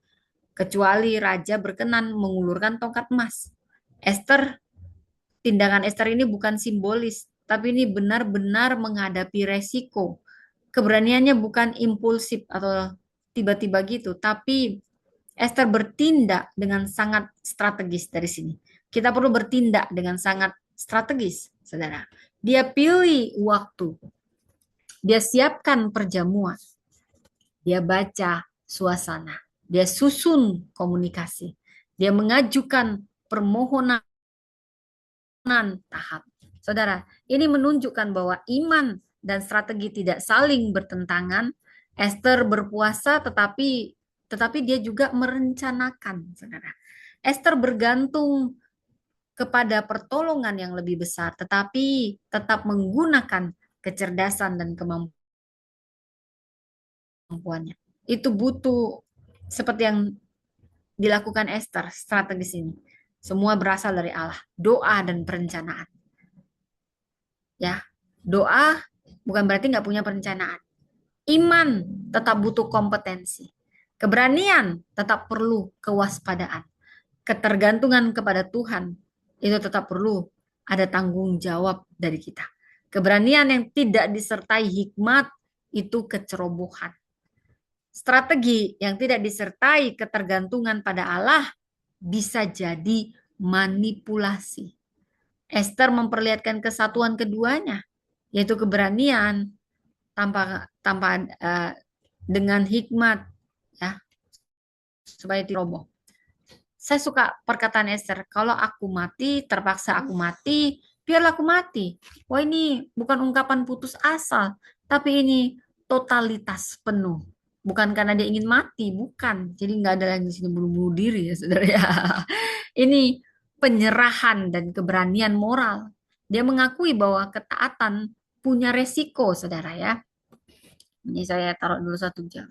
Kecuali raja berkenan mengulurkan tongkat emas. Esther, tindakan Esther ini bukan simbolis, tapi ini benar-benar menghadapi resiko. Keberaniannya bukan impulsif atau tiba-tiba gitu, tapi Esther bertindak dengan sangat strategis dari sini. Kita perlu bertindak dengan sangat strategis, saudara. Dia pilih waktu, dia siapkan perjamuan, dia baca suasana, dia susun komunikasi, dia mengajukan permohonan tahap. Saudara, ini menunjukkan bahwa iman dan strategi tidak saling bertentangan. Esther berpuasa tetapi dia juga merencanakan, saudara. Esther bergantung kepada pertolongan yang lebih besar, tetapi tetap menggunakan kecerdasan dan kemampuannya. Itu butuh seperti yang dilakukan Esther, strategis ini. Semua berasal dari Allah, doa dan perencanaan. Ya, doa bukan berarti nggak punya perencanaan. Iman tetap butuh kompetensi. Keberanian tetap perlu kewaspadaan. Ketergantungan kepada Tuhan itu tetap perlu ada tanggung jawab dari kita. Keberanian yang tidak disertai hikmat itu kecerobohan. Strategi yang tidak disertai ketergantungan pada Allah bisa jadi manipulasi. Esther memperlihatkan kesatuan keduanya, yaitu keberanian tanpa dengan hikmat, ya, supaya tidak roboh. Saya suka perkataan Esther, kalau aku mati, terpaksa aku mati, biarlah aku mati. Wah, ini bukan ungkapan putus asa, tapi ini totalitas penuh. Bukan karena dia ingin mati, bukan. Jadi nggak ada lagi di sini bunuh-bunuh diri, ya, saudara, ya. Ini penyerahan dan keberanian moral. Dia mengakui bahwa ketaatan punya resiko, saudara, ya. Ini saya taruh dulu 1 jam.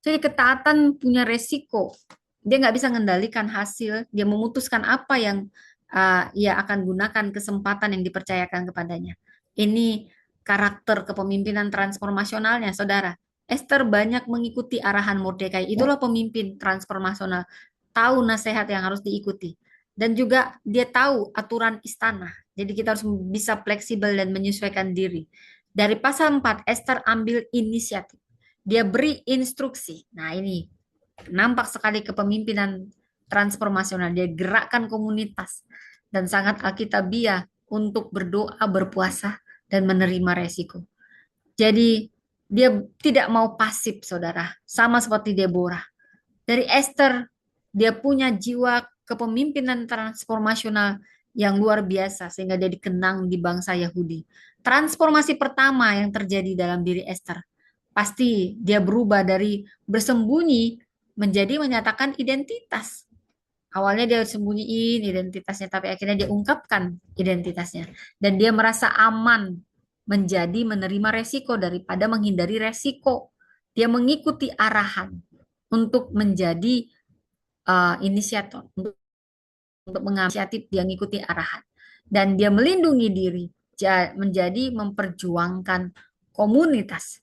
Jadi ketaatan punya resiko. Dia nggak bisa mengendalikan hasil. Dia memutuskan apa yang ia akan gunakan kesempatan yang dipercayakan kepadanya. Ini karakter kepemimpinan transformasionalnya, saudara. Esther banyak mengikuti arahan Mordekai. Itulah pemimpin transformasional. Tahu nasihat yang harus diikuti. Dan juga dia tahu aturan istana. Jadi kita harus bisa fleksibel dan menyesuaikan diri. Dari pasal 4, Esther ambil inisiatif. Dia beri instruksi. Nah, ini nampak sekali kepemimpinan transformasional. Dia gerakkan komunitas dan sangat alkitabiah untuk berdoa, berpuasa, dan menerima resiko. Jadi dia tidak mau pasif, saudara. Sama seperti Deborah. Dari Esther, dia punya jiwa kepemimpinan transformasional yang luar biasa sehingga dia dikenang di bangsa Yahudi. Transformasi pertama yang terjadi dalam diri Esther, pasti dia berubah dari bersembunyi menjadi menyatakan identitas. Awalnya dia sembunyiin identitasnya, tapi akhirnya dia ungkapkan identitasnya. Dan dia merasa aman menjadi menerima resiko daripada menghindari resiko. Dia mengikuti arahan untuk menjadi inisiator, untuk mengambil inisiatif, dia mengikuti arahan. Dan dia melindungi diri, menjadi memperjuangkan komunitas.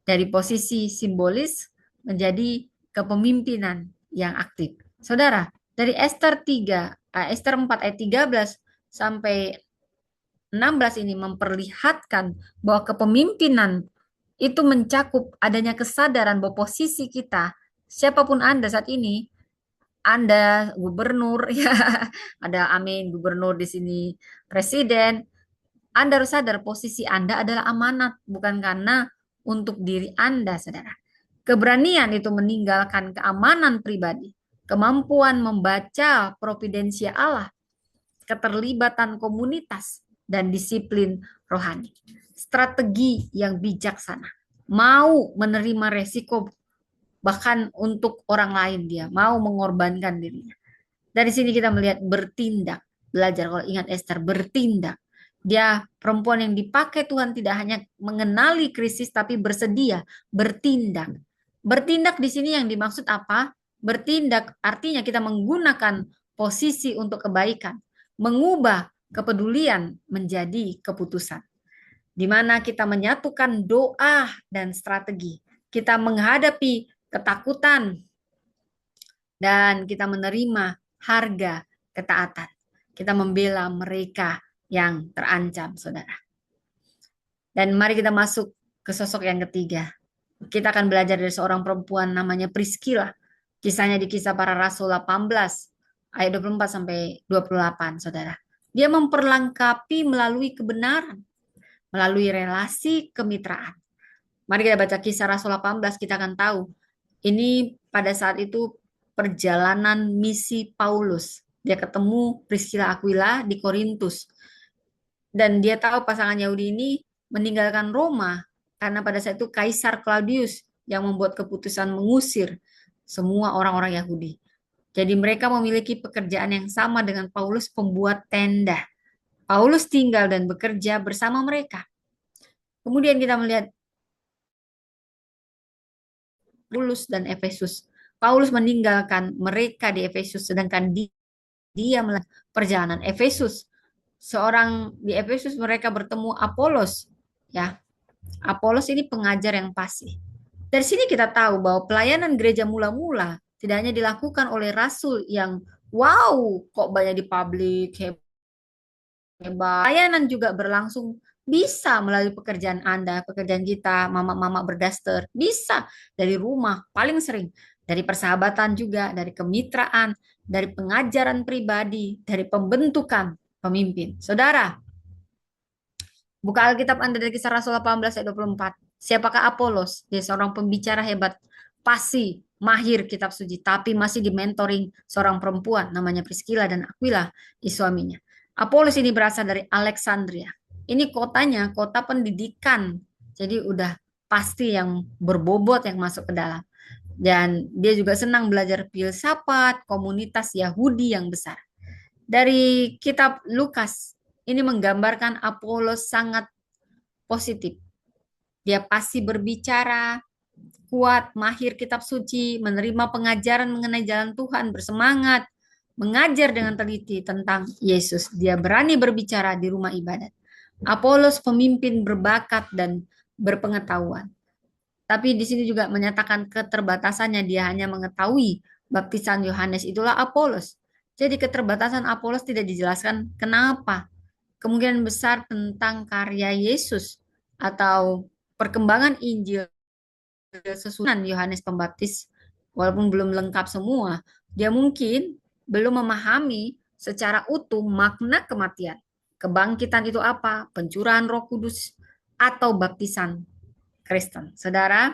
Dari posisi simbolis menjadi kepemimpinan yang aktif. Saudara, dari Esther 3, Esther 4 ayat 13 sampai 16 ini memperlihatkan bahwa kepemimpinan itu mencakup adanya kesadaran bahwa posisi kita, siapapun Anda saat ini, Anda gubernur, ya, ada amin, gubernur di sini, presiden, Anda harus sadar posisi Anda adalah amanat, bukan karena untuk diri Anda, saudara. Keberanian itu meninggalkan keamanan pribadi, kemampuan membaca providensia Allah, keterlibatan komunitas, dan disiplin rohani. Strategi yang bijaksana, mau menerima resiko bahkan untuk orang lain, dia mau mengorbankan dirinya. Dari sini kita melihat bertindak, belajar kalau ingat Esther, bertindak. Dia perempuan yang dipakai Tuhan tidak hanya mengenali krisis tapi bersedia bertindak. Bertindak di sini yang dimaksud apa? Bertindak artinya kita menggunakan posisi untuk kebaikan, mengubah kepedulian menjadi keputusan, di mana kita menyatukan doa dan strategi. Kita menghadapi ketakutan dan kita menerima harga ketaatan. Kita membela mereka yang terancam, saudara. Dan mari kita masuk ke sosok yang ketiga. Kita akan belajar dari seorang perempuan namanya Priscilla. Kisahnya di Kisah Para Rasul 18 ayat 24 sampai 28, saudara. Dia memperlengkapi melalui kebenaran, melalui relasi kemitraan. Mari kita baca Kisah Rasul 18, kita akan tahu. Ini pada saat itu perjalanan misi Paulus. Dia ketemu Priscilla Aquila di Korintus. Dan dia tahu pasangan Yahudi ini meninggalkan Roma karena pada saat itu Kaisar Claudius yang membuat keputusan mengusir semua orang-orang Yahudi. Jadi mereka memiliki pekerjaan yang sama dengan Paulus, pembuat tenda. Paulus tinggal dan bekerja bersama mereka. Kemudian kita melihat Paulus dan Efesus. Paulus meninggalkan mereka di Efesus, sedangkan dia melakukan perjalanan Efesus. Seorang di Efesus mereka bertemu Apolos, ya. Apolos ini pengajar yang fasih. Dari sini kita tahu bahwa pelayanan gereja mula-mula tidak hanya dilakukan oleh rasul yang wow, kok banyak di publik, hebat. Pelayanan juga berlangsung bisa melalui pekerjaan Anda, pekerjaan kita, mama-mama berdaster, bisa dari rumah, paling sering dari persahabatan juga, dari kemitraan, dari pengajaran pribadi, dari pembentukan pemimpin. Saudara, buka Alkitab Anda dari Kisah Rasul 18 ayat 24. Siapakah Apolos? Dia seorang pembicara hebat, pasti mahir kitab suci, tapi masih dimentoring seorang perempuan namanya Priscilla dan Aquila, suaminya. Apolos ini berasal dari Alexandria. Ini kotanya, kota pendidikan. Jadi udah pasti yang berbobot yang masuk ke dalam. Dan dia juga senang belajar filsafat, komunitas Yahudi yang besar. Dari kitab Lukas, ini menggambarkan Apolos sangat positif. Dia pasti berbicara, kuat, mahir kitab suci, menerima pengajaran mengenai jalan Tuhan, bersemangat, mengajar dengan teliti tentang Yesus. Dia berani berbicara di rumah ibadat. Apolos pemimpin berbakat dan berpengetahuan. Tapi di sini juga menyatakan keterbatasannya, dia hanya mengetahui baptisan Yohanes, itulah Apolos. Jadi keterbatasan Apolos tidak dijelaskan kenapa. Kemungkinan besar tentang karya Yesus atau perkembangan Injil sesusunan Yohanes Pembaptis, walaupun belum lengkap semua, dia mungkin belum memahami secara utuh makna kematian. Kebangkitan itu apa? Pencurahan Roh Kudus atau baptisan Kristen. Saudara,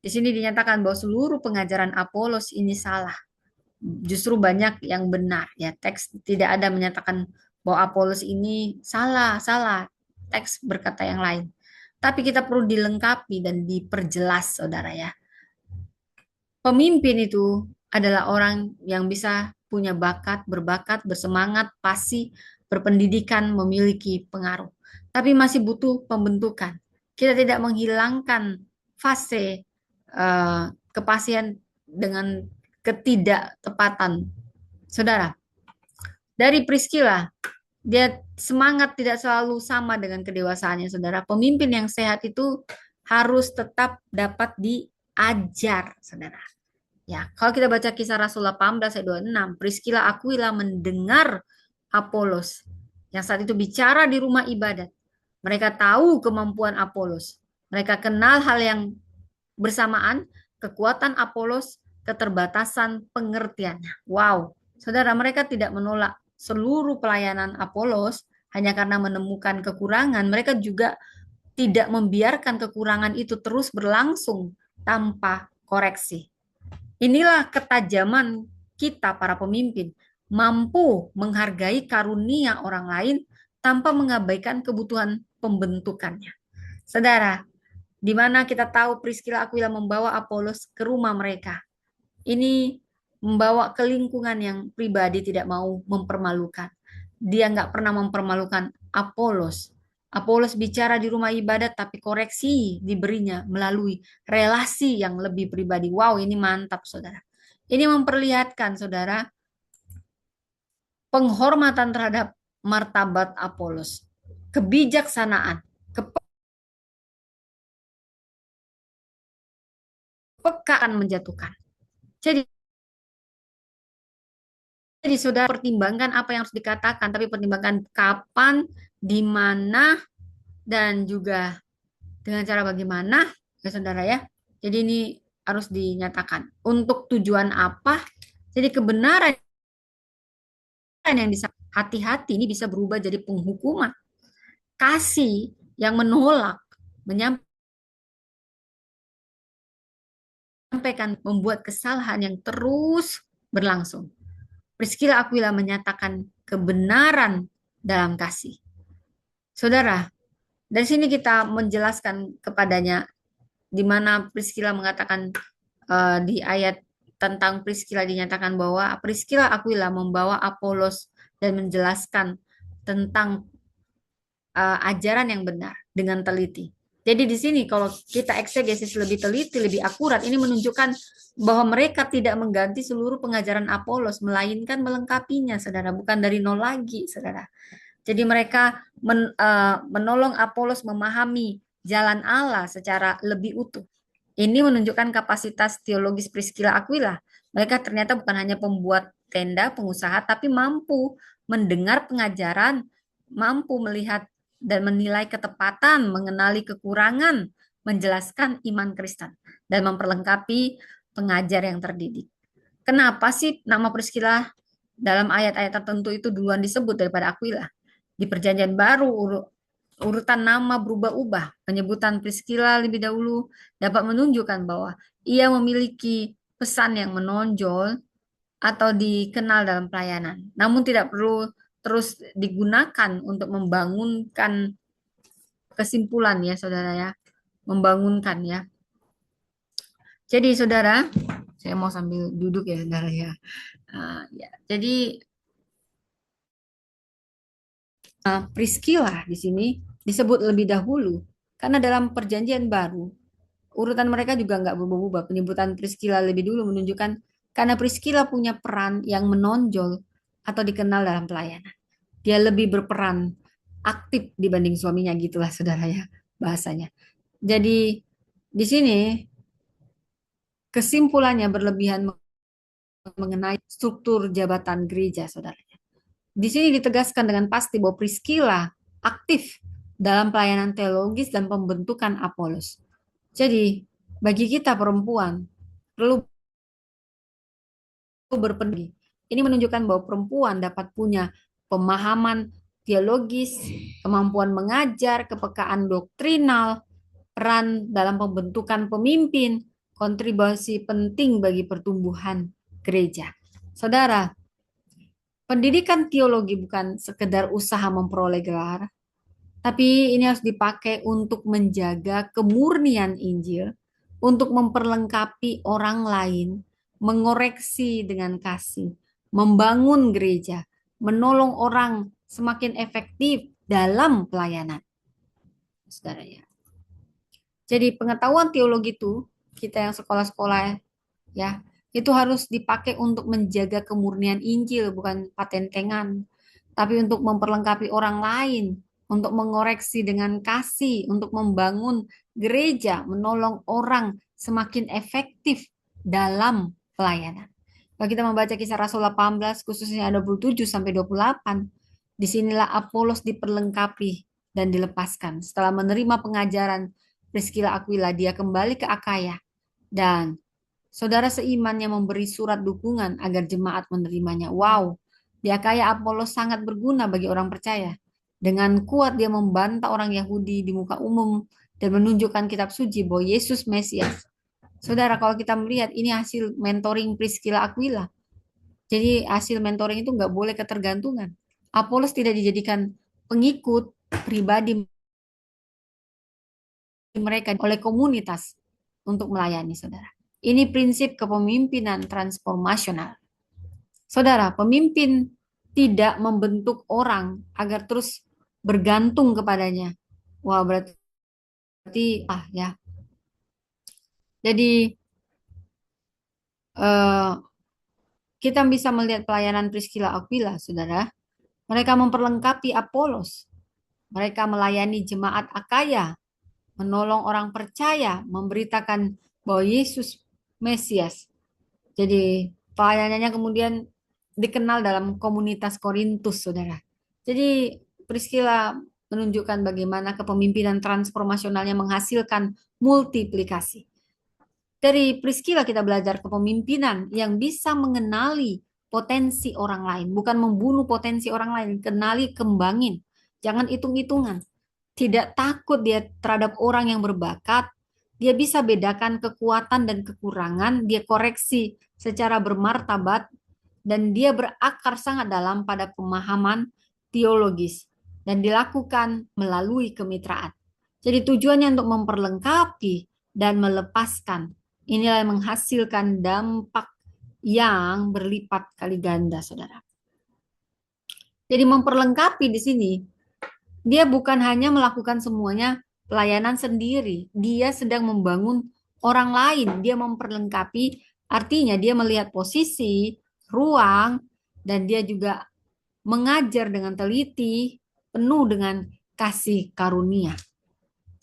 di sini dinyatakan bahwa seluruh pengajaran Apolos ini salah. Justru banyak yang benar. Ya, teks tidak ada menyatakan bahwa Apolos ini salah, salah. Teks berkata yang lain. Tapi kita perlu dilengkapi dan diperjelas, saudara ya. Pemimpin itu adalah orang yang bisa punya bakat, berbakat, bersemangat, pasti, berpendidikan, memiliki pengaruh. Tapi masih butuh pembentukan. Kita tidak menghilangkan fase kepastian dengan ketidaktepatan. Saudara, dari Priscilla, dia semangat tidak selalu sama dengan kedewasaannya, saudara. Pemimpin yang sehat itu harus tetap dapat diajar, saudara. Ya, kalau kita baca kisah Rasul 18 ayat 26, Priscilla Aquila mendengar Apolos yang saat itu bicara di rumah ibadat. Mereka tahu kemampuan Apolos. Mereka kenal hal yang bersamaan, kekuatan Apolos, keterbatasan pengertiannya. Wow, saudara, mereka tidak menolak seluruh pelayanan Apolos hanya karena menemukan kekurangan. Mereka juga tidak membiarkan kekurangan itu terus berlangsung tanpa koreksi. Inilah ketajaman kita para pemimpin, mampu menghargai karunia orang lain tanpa mengabaikan kebutuhan pembentukannya. Saudara, di mana kita tahu Priscilla Aquila membawa Apolos ke rumah mereka. Ini membawa ke lingkungan yang pribadi tidak mau mempermalukan. Dia nggak pernah mempermalukan Apolos. Apolos bicara di rumah ibadat, tapi koreksi diberinya melalui relasi yang lebih pribadi. Wow, ini mantap, saudara. Ini memperlihatkan, saudara, penghormatan terhadap martabat Apolos, kebijaksanaan, kepekaan menjatuhkan. Jadi sudah pertimbangkan apa yang harus dikatakan, tapi pertimbangkan kapan, di mana, dan juga dengan cara bagaimana, ya saudara ya. Jadi ini harus dinyatakan. Untuk tujuan apa? Jadi kebenaran yang hati-hati ini bisa berubah jadi penghukuman. Kasih yang menolak, menyampaikan, membuat kesalahan yang terus berlangsung. Priscilla Aquila menyatakan kebenaran dalam kasih. Saudara, dari sini kita menjelaskan kepadanya di mana Priscilla mengatakan di ayat tentang Priscilla dinyatakan bahwa Priscilla Aquila membawa Apolos dan menjelaskan tentang ajaran yang benar dengan teliti. Jadi di sini kalau kita eksegesis lebih teliti, lebih akurat, ini menunjukkan bahwa mereka tidak mengganti seluruh pengajaran Apolos, melainkan melengkapinya, saudara, bukan dari nol lagi, saudara. Jadi mereka menolong Apolos memahami jalan Allah secara lebih utuh. Ini menunjukkan kapasitas teologis Priscilla Aquila. Mereka ternyata bukan hanya pembuat tenda, pengusaha, tapi mampu mendengar pengajaran, mampu melihat dan menilai ketepatan, mengenali kekurangan, menjelaskan iman Kristen, dan memperlengkapi pengajar yang terdidik. Kenapa sih nama Priscilla dalam ayat-ayat tertentu itu duluan disebut daripada Aquila? Di Perjanjian Baru urutan nama berubah-ubah. Penyebutan Priscilla lebih dahulu dapat menunjukkan bahwa ia memiliki pesan yang menonjol atau dikenal dalam pelayanan. Namun tidak perlu terus digunakan untuk membangunkan kesimpulan ya saudara ya. Membangunkan ya. Jadi saudara, saya mau sambil duduk ya saudara ya. Ya. Jadi Priscilla di sini disebut lebih dahulu karena dalam perjanjian baru urutan mereka juga nggak berubah-ubah. Penyebutan Priscilla lebih dulu menunjukkan karena Priscilla punya peran yang menonjol atau dikenal dalam pelayanan. Dia lebih berperan aktif dibanding suaminya gitulah saudara ya bahasanya. Jadi di sini kesimpulannya berlebihan mengenai struktur jabatan gereja saudara. Di sini ditegaskan dengan pasti bahwa Priscilla aktif dalam pelayanan teologis dan pembentukan Apolos. Jadi, bagi kita perempuan, perlu berpendiri. Ini menunjukkan bahwa perempuan dapat punya pemahaman teologis, kemampuan mengajar, kepekaan doktrinal, peran dalam pembentukan pemimpin, kontribusi penting bagi pertumbuhan gereja. Saudara, pendidikan teologi bukan sekedar usaha memperoleh gelar, tapi ini harus dipakai untuk menjaga kemurnian Injil, untuk memperlengkapi orang lain, mengoreksi dengan kasih, membangun gereja, menolong orang semakin efektif dalam pelayanan. Saudara ya. Jadi pengetahuan teologi itu, kita yang sekolah-sekolah ya, itu harus dipakai untuk menjaga kemurnian Injil, bukan patentengan, tapi untuk memperlengkapi orang lain, untuk mengoreksi dengan kasih, untuk membangun gereja, menolong orang semakin efektif dalam pelayanan. Kalau kita membaca Kisah Rasul 18, khususnya 27 sampai 28, disinilah Apolos diperlengkapi dan dilepaskan. Setelah menerima pengajaran Priscilla Aquila, dia kembali ke Akaya dan saudara seimannya memberi surat dukungan agar jemaat menerimanya. Wow, di Akaya Apolos sangat berguna bagi orang percaya. Dengan kuat dia membantah orang Yahudi di muka umum dan menunjukkan kitab suci bahwa Yesus Mesias. Saudara, kalau kita melihat ini hasil mentoring Priscilla Aquila. Jadi hasil mentoring itu nggak boleh ketergantungan. Apolos tidak dijadikan pengikut pribadi mereka oleh komunitas untuk melayani, saudara. Ini prinsip kepemimpinan transformasional. Saudara, pemimpin tidak membentuk orang agar terus bergantung kepadanya. Wah, berarti ya. Jadi eh, kita bisa melihat pelayanan Priscilla Aquila, saudara. Mereka memperlengkapi Apolos. Mereka melayani jemaat Akaya, menolong orang percaya, memberitakan bahwa Yesus Mesias. Jadi pelayanannya kemudian dikenal dalam komunitas Korintus, saudara. Jadi Priscilla menunjukkan bagaimana kepemimpinan transformasionalnya menghasilkan multiplikasi. Dari Priscilla kita belajar kepemimpinan yang bisa mengenali potensi orang lain, bukan membunuh potensi orang lain, kenali, kembangin. Jangan hitung-hitungan. Tidak takut dia terhadap orang yang berbakat, dia bisa bedakan kekuatan dan kekurangan, dia koreksi secara bermartabat, dan dia berakar sangat dalam pada pemahaman teologis, dan dilakukan melalui kemitraan. Jadi tujuannya untuk memperlengkapi dan melepaskan. Inilah yang menghasilkan dampak yang berlipat kali ganda, saudara. Jadi memperlengkapi di sini, dia bukan hanya melakukan semuanya pelayanan sendiri. Dia sedang membangun orang lain. Dia memperlengkapi, artinya dia melihat posisi, ruang, dan dia juga mengajar dengan teliti, penuh dengan kasih karunia.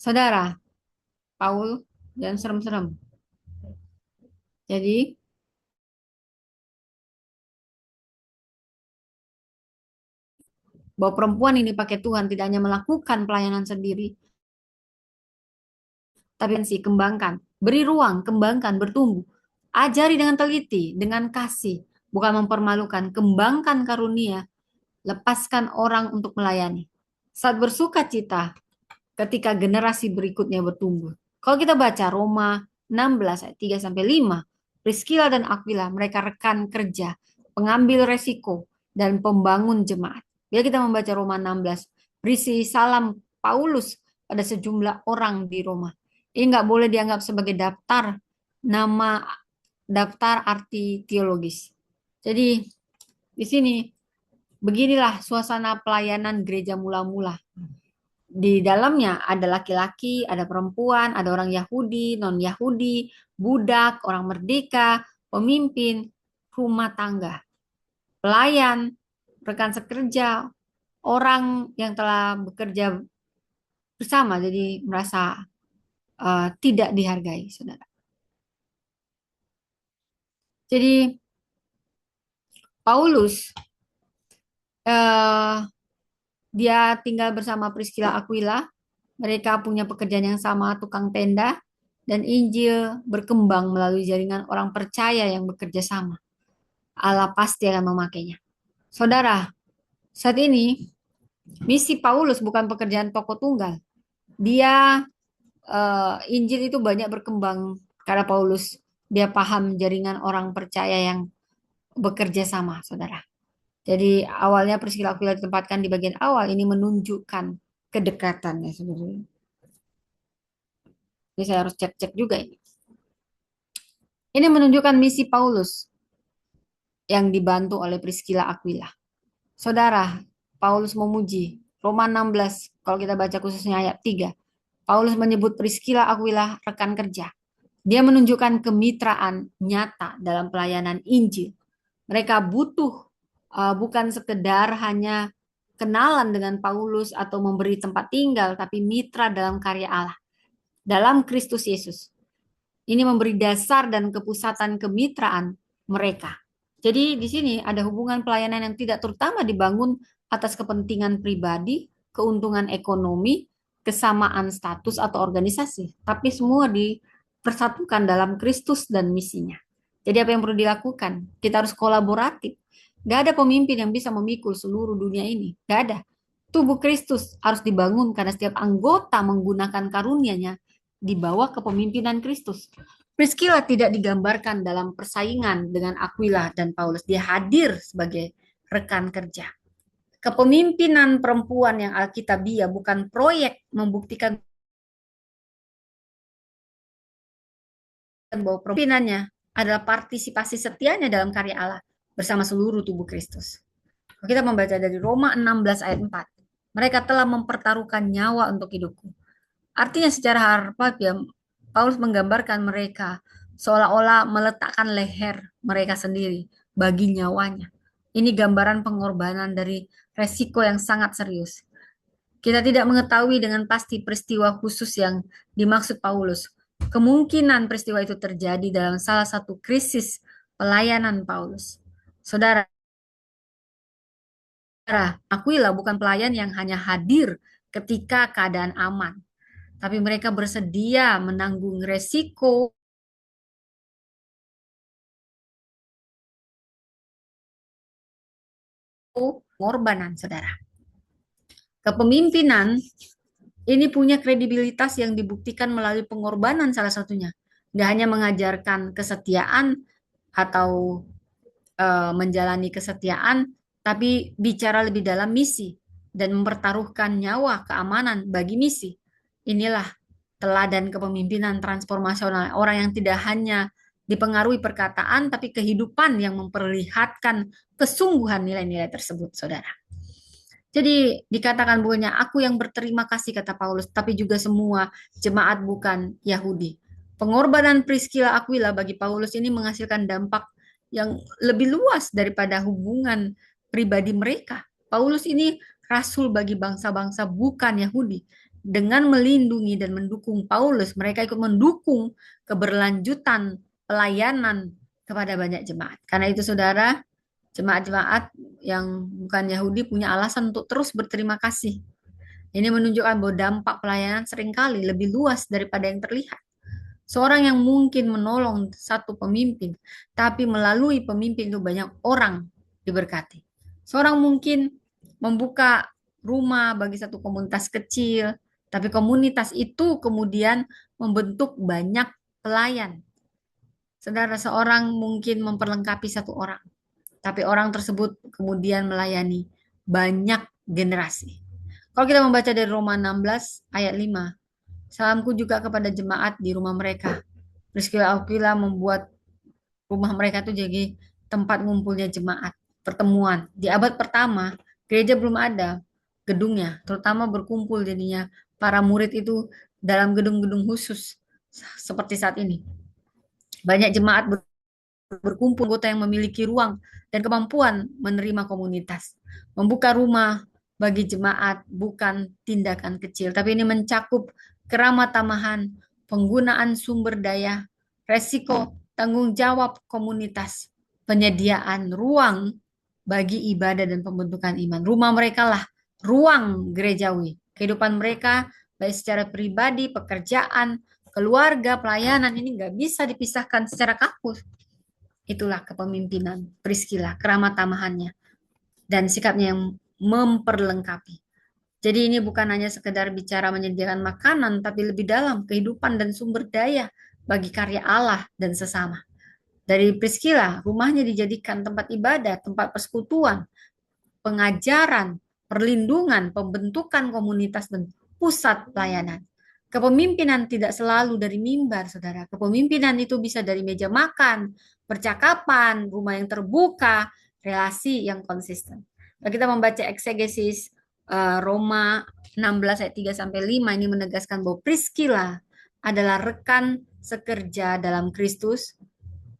Saudara, Paul, jangan serem-serem. Jadi, bahwa perempuan ini pakai Tuhan tidak hanya melakukan pelayanan sendiri, tapi kembangkan, beri ruang, kembangkan, bertumbuh. Ajari dengan teliti, dengan kasih, bukan mempermalukan, kembangkan karunia, lepaskan orang untuk melayani. Saat bersuka cita, ketika generasi berikutnya bertumbuh. Kalau kita baca Roma 16 ayat 3 sampai 5, Priscilla dan Aquila mereka rekan kerja, pengambil resiko dan pembangun jemaat. Bila kita membaca Roma 16, berisi salam Paulus pada sejumlah orang di Roma. Ini nggak boleh dianggap sebagai daftar nama, daftar arti teologis. Jadi di sini beginilah suasana pelayanan gereja mula-mula. Di dalamnya ada laki-laki, ada perempuan, ada orang Yahudi, non-Yahudi, budak, orang merdeka, pemimpin, rumah tangga, pelayan, rekan sekerja, orang yang telah bekerja bersama, jadi merasa tidak dihargai, saudara. Jadi Paulus eh, dia tinggal bersama Priscilla Aquila. Mereka punya pekerjaan yang sama, tukang tenda, dan Injil berkembang melalui jaringan orang percaya yang bekerja sama. Allah pasti akan memakainya. Saudara, saat ini misi Paulus bukan pekerjaan toko tunggal. Dia Injil itu banyak berkembang karena Paulus dia paham jaringan orang percaya yang bekerja sama, saudara. Jadi awalnya Priscilla Aquila ditempatkan di bagian awal ini menunjukkan kedekatan ya sebenarnya. Jadi saya harus cek-cek juga ini. Ini menunjukkan misi Paulus yang dibantu oleh Priscilla Aquila. Saudara, Paulus memuji. Roma 16, kalau kita baca khususnya ayat 3. Paulus menyebut Priscilla Aquila rekan kerja. Dia menunjukkan kemitraan nyata dalam pelayanan Injil. Mereka butuh bukan sekedar hanya kenalan dengan Paulus atau memberi tempat tinggal, tapi mitra dalam karya Allah, dalam Kristus Yesus. Ini memberi dasar dan kepusatan kemitraan mereka. Jadi di sini ada hubungan pelayanan yang tidak terutama dibangun atas kepentingan pribadi, keuntungan ekonomi, kesamaan status atau organisasi, tapi semua dipersatukan dalam Kristus dan misinya. Jadi apa yang perlu dilakukan? Kita harus kolaboratif. Gak ada pemimpin yang bisa memikul seluruh dunia ini. Gak ada. Tubuh Kristus harus dibangun karena setiap anggota menggunakan karunia-Nya di bawah kepemimpinan Kristus. Priscilla tidak digambarkan dalam persaingan dengan Aquila dan Paulus. Dia hadir sebagai rekan kerja. Kepemimpinan perempuan yang alkitabiah bukan proyek membuktikan bahwa pemimpinannya adalah partisipasi setianya dalam karya Allah bersama seluruh tubuh Kristus. Kita membaca dari Roma 16 ayat 4. Mereka telah mempertaruhkan nyawa untuk hidupku. Artinya secara harfiah Paulus menggambarkan mereka seolah-olah meletakkan leher mereka sendiri bagi nyawanya. Ini gambaran pengorbanan dari resiko yang sangat serius. Kita tidak mengetahui dengan pasti peristiwa khusus yang dimaksud Paulus. Kemungkinan peristiwa itu terjadi dalam salah satu krisis pelayanan Paulus. Saudara, Aquila bukan pelayan yang hanya hadir ketika keadaan aman, tapi mereka bersedia menanggung resiko pengorbanan, saudara. Kepemimpinan ini punya kredibilitas yang dibuktikan melalui pengorbanan salah satunya. Nggak hanya mengajarkan kesetiaan atau menjalani kesetiaan, tapi bicara lebih dalam misi dan mempertaruhkan nyawa keamanan bagi misi. Inilah teladan kepemimpinan transformasional, orang yang tidak hanya dipengaruhi perkataan, tapi kehidupan yang memperlihatkan kesungguhan nilai-nilai tersebut, saudara. Jadi dikatakan bukannya aku yang berterima kasih, kata Paulus, tapi juga semua jemaat bukan Yahudi. Pengorbanan Priscilla Aquila bagi Paulus ini menghasilkan dampak yang lebih luas daripada hubungan pribadi mereka. Paulus ini rasul bagi bangsa-bangsa bukan Yahudi. Dengan melindungi dan mendukung Paulus, mereka ikut mendukung keberlanjutan pelayanan kepada banyak jemaat. Karena itu saudara, jemaat-jemaat yang bukan Yahudi punya alasan untuk terus berterima kasih. Ini menunjukkan bahwa dampak pelayanan seringkali lebih luas daripada yang terlihat. Seorang yang mungkin menolong satu pemimpin, tapi melalui pemimpin itu banyak orang diberkati. Seorang mungkin membuka rumah bagi satu komunitas kecil, tapi komunitas itu kemudian membentuk banyak pelayan. Saudara, seorang mungkin memperlengkapi satu orang, tapi orang tersebut kemudian melayani banyak generasi. Kalau kita membaca dari Roma 16 ayat 5, salamku juga kepada jemaat di rumah mereka. Priscilla Aquila membuat rumah mereka itu jadi tempat ngumpulnya jemaat, pertemuan. Di abad pertama, gereja belum ada gedungnya, terutama berkumpul jadinya para murid itu dalam gedung-gedung khusus seperti saat ini. Banyak jemaat berkumpul, anggota yang memiliki ruang dan kemampuan menerima komunitas. Membuka rumah bagi jemaat bukan tindakan kecil, tapi ini mencakup keramah tamahan, penggunaan sumber daya, resiko, tanggung jawab komunitas, penyediaan ruang bagi ibadah dan pembentukan iman. Rumah mereka lah ruang gerejawi. Kehidupan mereka baik secara pribadi, pekerjaan, keluarga, pelayanan ini nggak bisa dipisahkan secara kaku. Itulah kepemimpinan Priscilla, keramah tamahannya dan sikapnya yang memperlengkapi. Jadi ini bukan hanya sekedar bicara menyediakan makanan, tapi lebih dalam kehidupan dan sumber daya bagi karya Allah dan sesama. Dari Priscilla, rumahnya dijadikan tempat ibadah, tempat persekutuan, pengajaran, perlindungan, pembentukan komunitas, dan pusat pelayanan. Kepemimpinan tidak selalu dari mimbar, saudara. Kepemimpinan itu bisa dari meja makan, percakapan, rumah yang terbuka, relasi yang konsisten. Kalau kita membaca eksegesis Roma 16 ayat 3 sampai 5 ini menegaskan bahwa Priscilla adalah rekan sekerja dalam Kristus,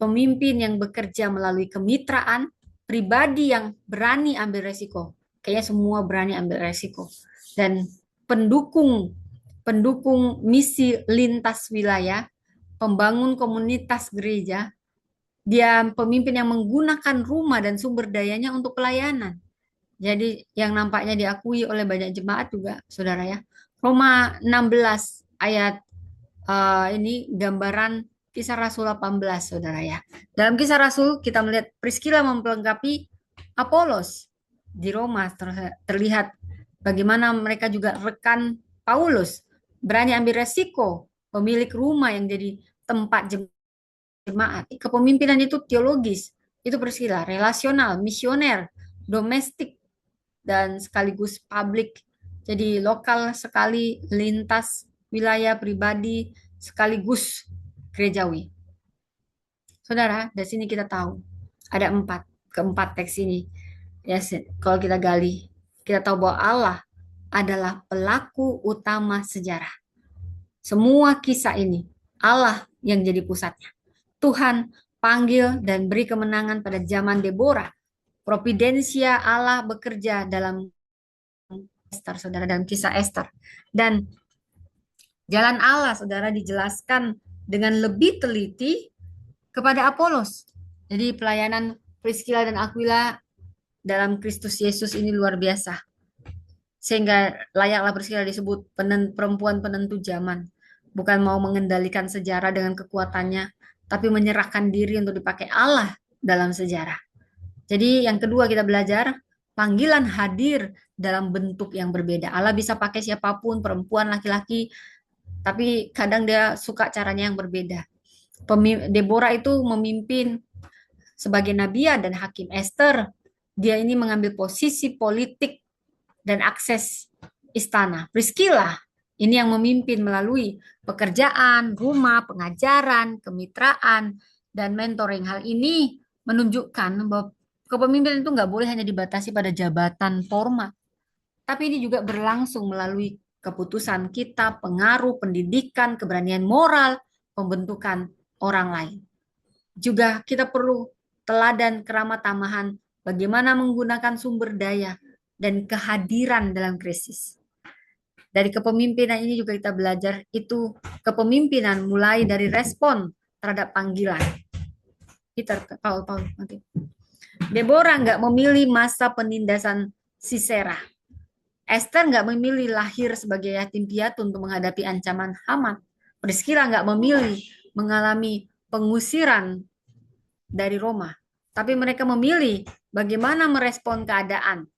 pemimpin yang bekerja melalui kemitraan, pribadi yang berani ambil resiko. Kayaknya semua berani ambil resiko. Dan pendukung pendukung misi lintas wilayah, pembangun komunitas gereja, dia pemimpin yang menggunakan rumah dan sumber dayanya untuk pelayanan. Jadi yang nampaknya diakui oleh banyak jemaat juga, saudara ya. Roma 16 ayat ini gambaran Kisah Rasul 18, saudara ya. Dalam Kisah Rasul kita melihat Priscilla memperlengkapi Apolos di Roma, terlihat bagaimana mereka juga rekan Paulus, berani ambil resiko, pemilik rumah yang jadi tempat jemaat. Kepemimpinan itu teologis, itu Priscilla, relasional, misioner, domestik, dan sekaligus publik. Jadi lokal sekali, lintas wilayah pribadi, sekaligus gerejawi. Saudara, dari sini kita tahu ada keempat teks ini. Ya, kalau kita gali, kita tahu bahwa Allah adalah pelaku utama sejarah. Semua kisah ini Allah yang jadi pusatnya. Tuhan panggil dan beri kemenangan pada zaman Deborah. Providensia Allah bekerja dalam Esther, saudara, dalam kisah Esther. Dan jalan Allah, saudara, dijelaskan dengan lebih teliti kepada Apolos. Jadi pelayanan Priscilla dan Aquila dalam Kristus Yesus ini luar biasa. Sehingga layaklah Priscilla disebut perempuan penentu zaman. Bukan mau mengendalikan sejarah dengan kekuatannya, tapi menyerahkan diri untuk dipakai Allah dalam sejarah. Jadi yang kedua kita belajar, panggilan hadir dalam bentuk yang berbeda. Allah bisa pakai siapapun, perempuan, laki-laki, tapi kadang dia suka caranya yang berbeda. Deborah itu memimpin sebagai nabiya dan hakim. Esther, dia ini mengambil posisi politik dan akses istana. Priscilla, ini yang memimpin melalui pekerjaan, rumah, pengajaran, kemitraan, dan mentoring. Hal ini menunjukkan bahwa kepemimpinan itu nggak boleh hanya dibatasi pada jabatan formal, tapi ini juga berlangsung melalui keputusan kita, pengaruh, pendidikan, keberanian moral, pembentukan orang lain. Juga kita perlu teladan keramah tamahan, bagaimana menggunakan sumber daya dan kehadiran dalam krisis. Dari kepemimpinan ini juga kita belajar itu kepemimpinan mulai dari respon terhadap panggilan. Peter, Paul, nanti. Deborah nggak memilih masa penindasan Sisera. Esther nggak memilih lahir sebagai yatim piatu untuk menghadapi ancaman Haman. Priscilla nggak memilih mengalami pengusiran dari Roma. Tapi mereka memilih bagaimana merespon keadaan.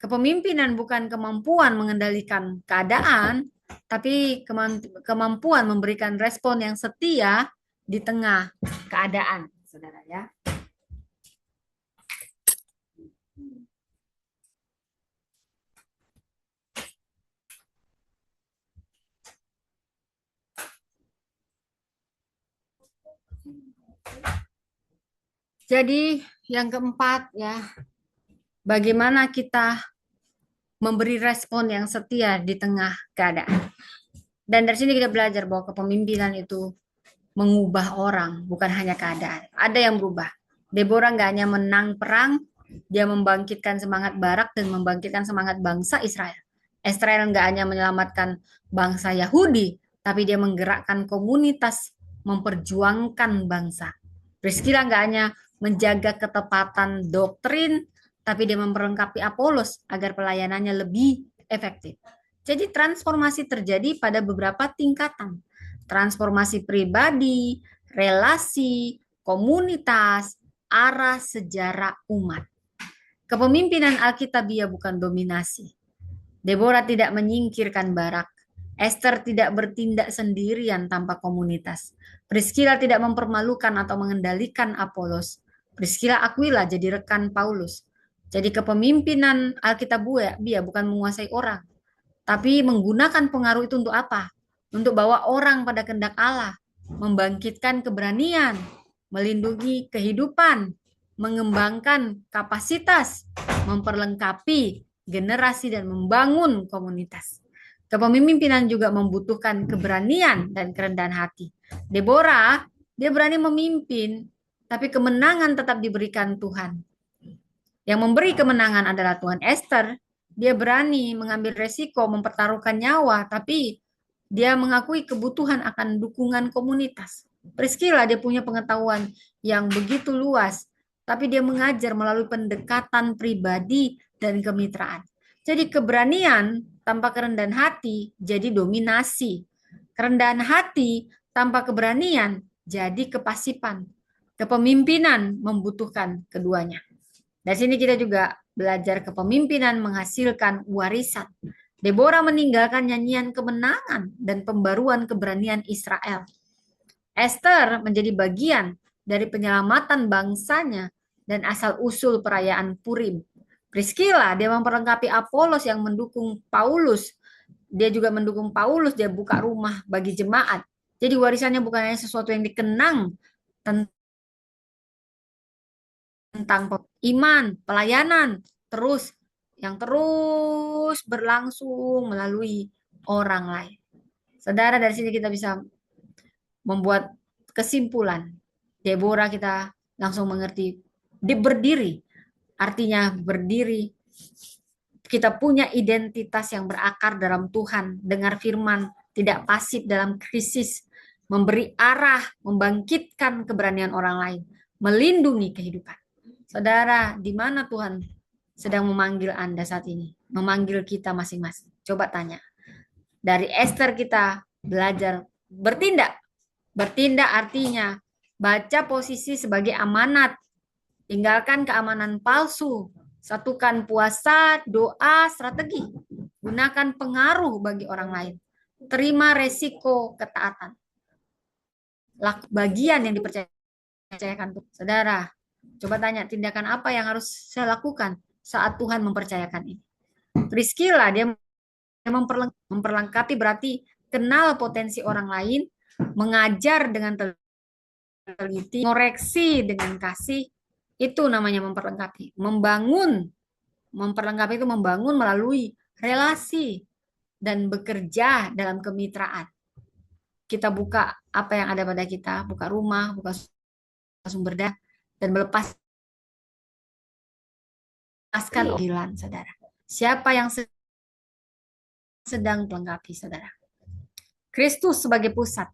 Kepemimpinan bukan kemampuan mengendalikan keadaan, tapi kemampuan memberikan respon yang setia di tengah keadaan, saudara ya. Jadi yang keempat ya, bagaimana kita memberi respon yang setia di tengah keadaan. Dan dari sini kita belajar bahwa kepemimpinan itu mengubah orang, bukan hanya keadaan. Ada yang berubah. Deborah nggak hanya menang perang, dia membangkitkan semangat Barak dan membangkitkan semangat bangsa Israel. Israel nggak hanya menyelamatkan bangsa Yahudi, tapi dia menggerakkan komunitas memperjuangkan bangsa. Priscilla nggak hanya menjaga ketepatan doktrin, tapi dia memperlengkapi Apolos agar pelayanannya lebih efektif. Jadi transformasi terjadi pada beberapa tingkatan. Transformasi pribadi, relasi, komunitas, arah sejarah umat. Kepemimpinan Alkitabiah bukan dominasi. Deborah tidak menyingkirkan Barak. Esther tidak bertindak sendirian tanpa komunitas. Priscilla tidak mempermalukan atau mengendalikan Apolos. Priscilla Aquila jadi rekan Paulus. Jadi kepemimpinan Alkitabiah bukan menguasai orang, tapi menggunakan pengaruh itu untuk apa? Untuk bawa orang pada kehendak Allah, membangkitkan keberanian, melindungi kehidupan, mengembangkan kapasitas, memperlengkapi generasi dan membangun komunitas. Kepemimpinan juga membutuhkan keberanian dan kerendahan hati. Deborah, dia berani memimpin, tapi kemenangan tetap diberikan Tuhan. Yang memberi kemenangan adalah Tuhan. Esther, dia berani mengambil resiko, mempertaruhkan nyawa, tapi dia mengakui kebutuhan akan dukungan komunitas. Priscilla, dia punya pengetahuan yang begitu luas, tapi dia mengajar melalui pendekatan pribadi dan kemitraan. Jadi keberanian tanpa kerendahan hati jadi dominasi. Kerendahan hati tanpa keberanian jadi kepasipan. Kepemimpinan membutuhkan keduanya. Dari sini kita juga belajar kepemimpinan menghasilkan warisan. Deborah meninggalkan nyanyian kemenangan dan pembaruan keberanian Israel. Esther menjadi bagian dari penyelamatan bangsanya dan asal-usul perayaan Purim. Priscilla, dia memperlengkapi Apolos yang mendukung Paulus. Dia juga mendukung Paulus, dia buka rumah bagi jemaat. Jadi warisannya bukan hanya sesuatu yang dikenang tentang iman, pelayanan, terus yang terus berlangsung melalui orang lain. Saudara, dari sini kita bisa membuat kesimpulan. Deborah kita langsung mengerti. Dia berdiri, artinya berdiri. Kita punya identitas yang berakar dalam Tuhan, dengar firman, tidak pasif dalam krisis, memberi arah, membangkitkan keberanian orang lain, melindungi kehidupan. Saudara, di mana Tuhan sedang memanggil Anda saat ini? Memanggil kita masing-masing. Coba tanya. Dari Esther kita belajar bertindak. Bertindak artinya baca posisi sebagai amanat. Tinggalkan keamanan palsu. Satukan puasa, doa, strategi. Gunakan pengaruh bagi orang lain. Terima resiko ketaatan. Bagian yang dipercayakan. Saudara, coba tanya, tindakan apa yang harus saya lakukan saat Tuhan mempercayakan ini? Priscilla, dia memperlengkapi berarti kenal potensi orang lain, mengajar dengan teliti, koreksi dengan kasih, itu namanya memperlengkapi. Memperlengkapi itu membangun melalui relasi dan bekerja dalam kemitraan. Kita buka apa yang ada pada kita, buka rumah, buka sumber daya, dan melepaskan panggilan, saudara. Siapa yang sedang melengkapi, saudara? Kristus sebagai pusat.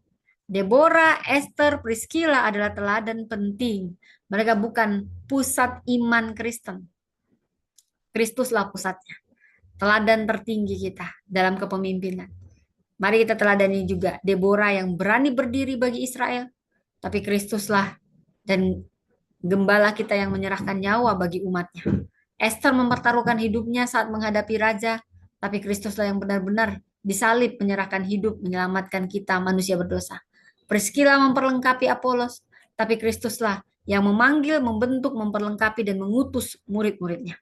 Deborah, Esther, Priscilla adalah teladan penting. Mereka bukan pusat iman Kristen. Kristuslah pusatnya. Teladan tertinggi kita dalam kepemimpinan. Mari kita teladani juga Deborah yang berani berdiri bagi Israel. Tapi Kristuslah dan gembala kita yang menyerahkan nyawa bagi umatnya. Esther mempertaruhkan hidupnya saat menghadapi raja. Tapi Kristuslah yang benar-benar disalib, menyerahkan hidup, menyelamatkan kita manusia berdosa. Priscilla memperlengkapi Apolos. Tapi Kristuslah yang memanggil, membentuk, memperlengkapi, dan mengutus murid-muridnya.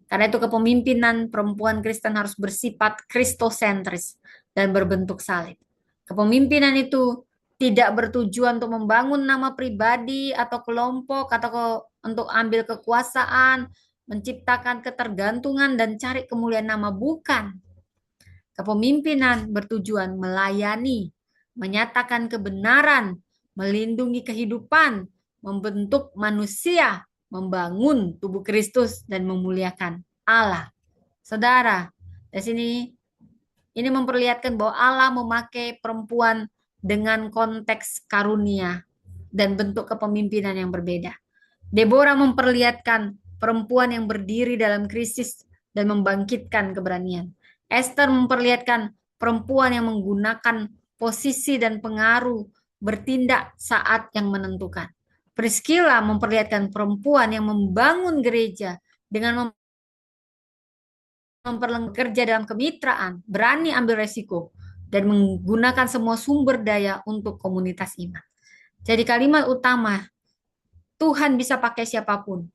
Karena itu kepemimpinan perempuan Kristen harus bersifat kristosentris dan berbentuk salib. Kepemimpinan itu tidak bertujuan untuk membangun nama pribadi atau kelompok atau untuk ambil kekuasaan, menciptakan ketergantungan dan cari kemuliaan nama, bukan. Kepemimpinan bertujuan melayani, menyatakan kebenaran, melindungi kehidupan, membentuk manusia, membangun tubuh Kristus dan memuliakan Allah. Saudara, di sini ini memperlihatkan bahwa Allah memakai perempuan dengan konteks karunia dan bentuk kepemimpinan yang berbeda. Deborah memperlihatkan perempuan yang berdiri dalam krisis dan membangkitkan keberanian. Esther memperlihatkan perempuan yang menggunakan posisi dan pengaruh bertindak saat yang menentukan. Priscilla memperlihatkan perempuan yang membangun gereja dengan memperlengkapi kerja dalam kemitraan, berani ambil resiko, dan menggunakan semua sumber daya untuk komunitas iman. Jadi kalimat utama, Tuhan bisa pakai siapapun.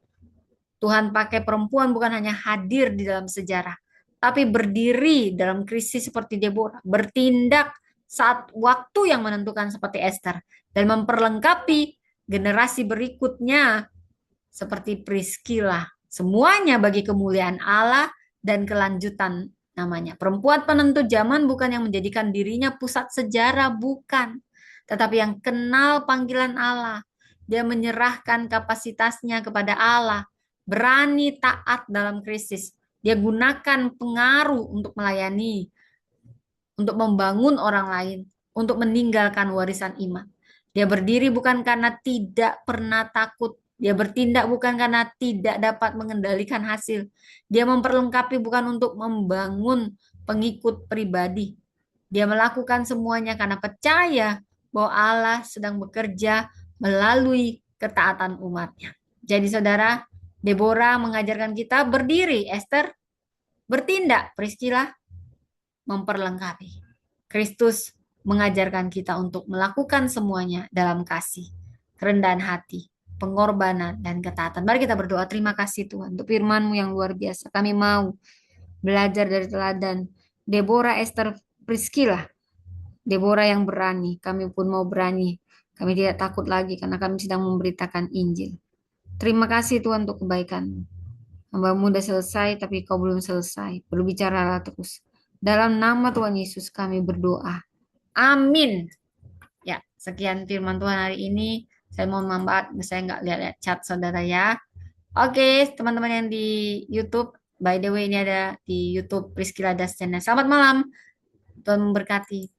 Tuhan pakai perempuan bukan hanya hadir di dalam sejarah, tapi berdiri dalam krisis seperti Deborah, bertindak saat waktu yang menentukan seperti Esther, dan memperlengkapi generasi berikutnya seperti Priscilla. Semuanya bagi kemuliaan Allah dan kelanjutan namanya. Perempuan penentu zaman bukan yang menjadikan dirinya pusat sejarah, bukan. Tetapi yang kenal panggilan Allah. Dia menyerahkan kapasitasnya kepada Allah. Berani taat dalam krisis. Dia gunakan pengaruh untuk melayani, untuk membangun orang lain, untuk meninggalkan warisan iman. Dia berdiri bukan karena tidak pernah takut. Dia bertindak bukan karena tidak dapat mengendalikan hasil. Dia memperlengkapi bukan untuk membangun pengikut pribadi. Dia melakukan semuanya karena percaya bahwa Allah sedang bekerja melalui ketaatan umatnya. Jadi saudara, Deborah mengajarkan kita berdiri, Esther bertindak, Priscilla memperlengkapi. Kristus mengajarkan kita untuk melakukan semuanya dalam kasih, kerendahan hati, pengorbanan, dan ketaatan. Mari kita berdoa, terima kasih Tuhan untuk firman-Mu yang luar biasa. Kami mau belajar dari teladan Deborah, Esther, Priscilla. Deborah yang berani, kami pun mau berani. Kami tidak takut lagi karena kami sedang memberitakan Injil. Terima kasih Tuhan untuk kebaikan-Mu. Hamba-Mu sudah selesai, tapi Kau belum selesai. Berbicaralah terus. Dalam nama Tuhan Yesus kami berdoa. Amin. Ya, sekian firman Tuhan hari ini. Saya mohon maaf, saya nggak lihat chat saudara ya. Oke, teman-teman yang di YouTube, by the way ini ada di YouTube Priscilla Dastina. Selamat malam, Tuhan memberkati.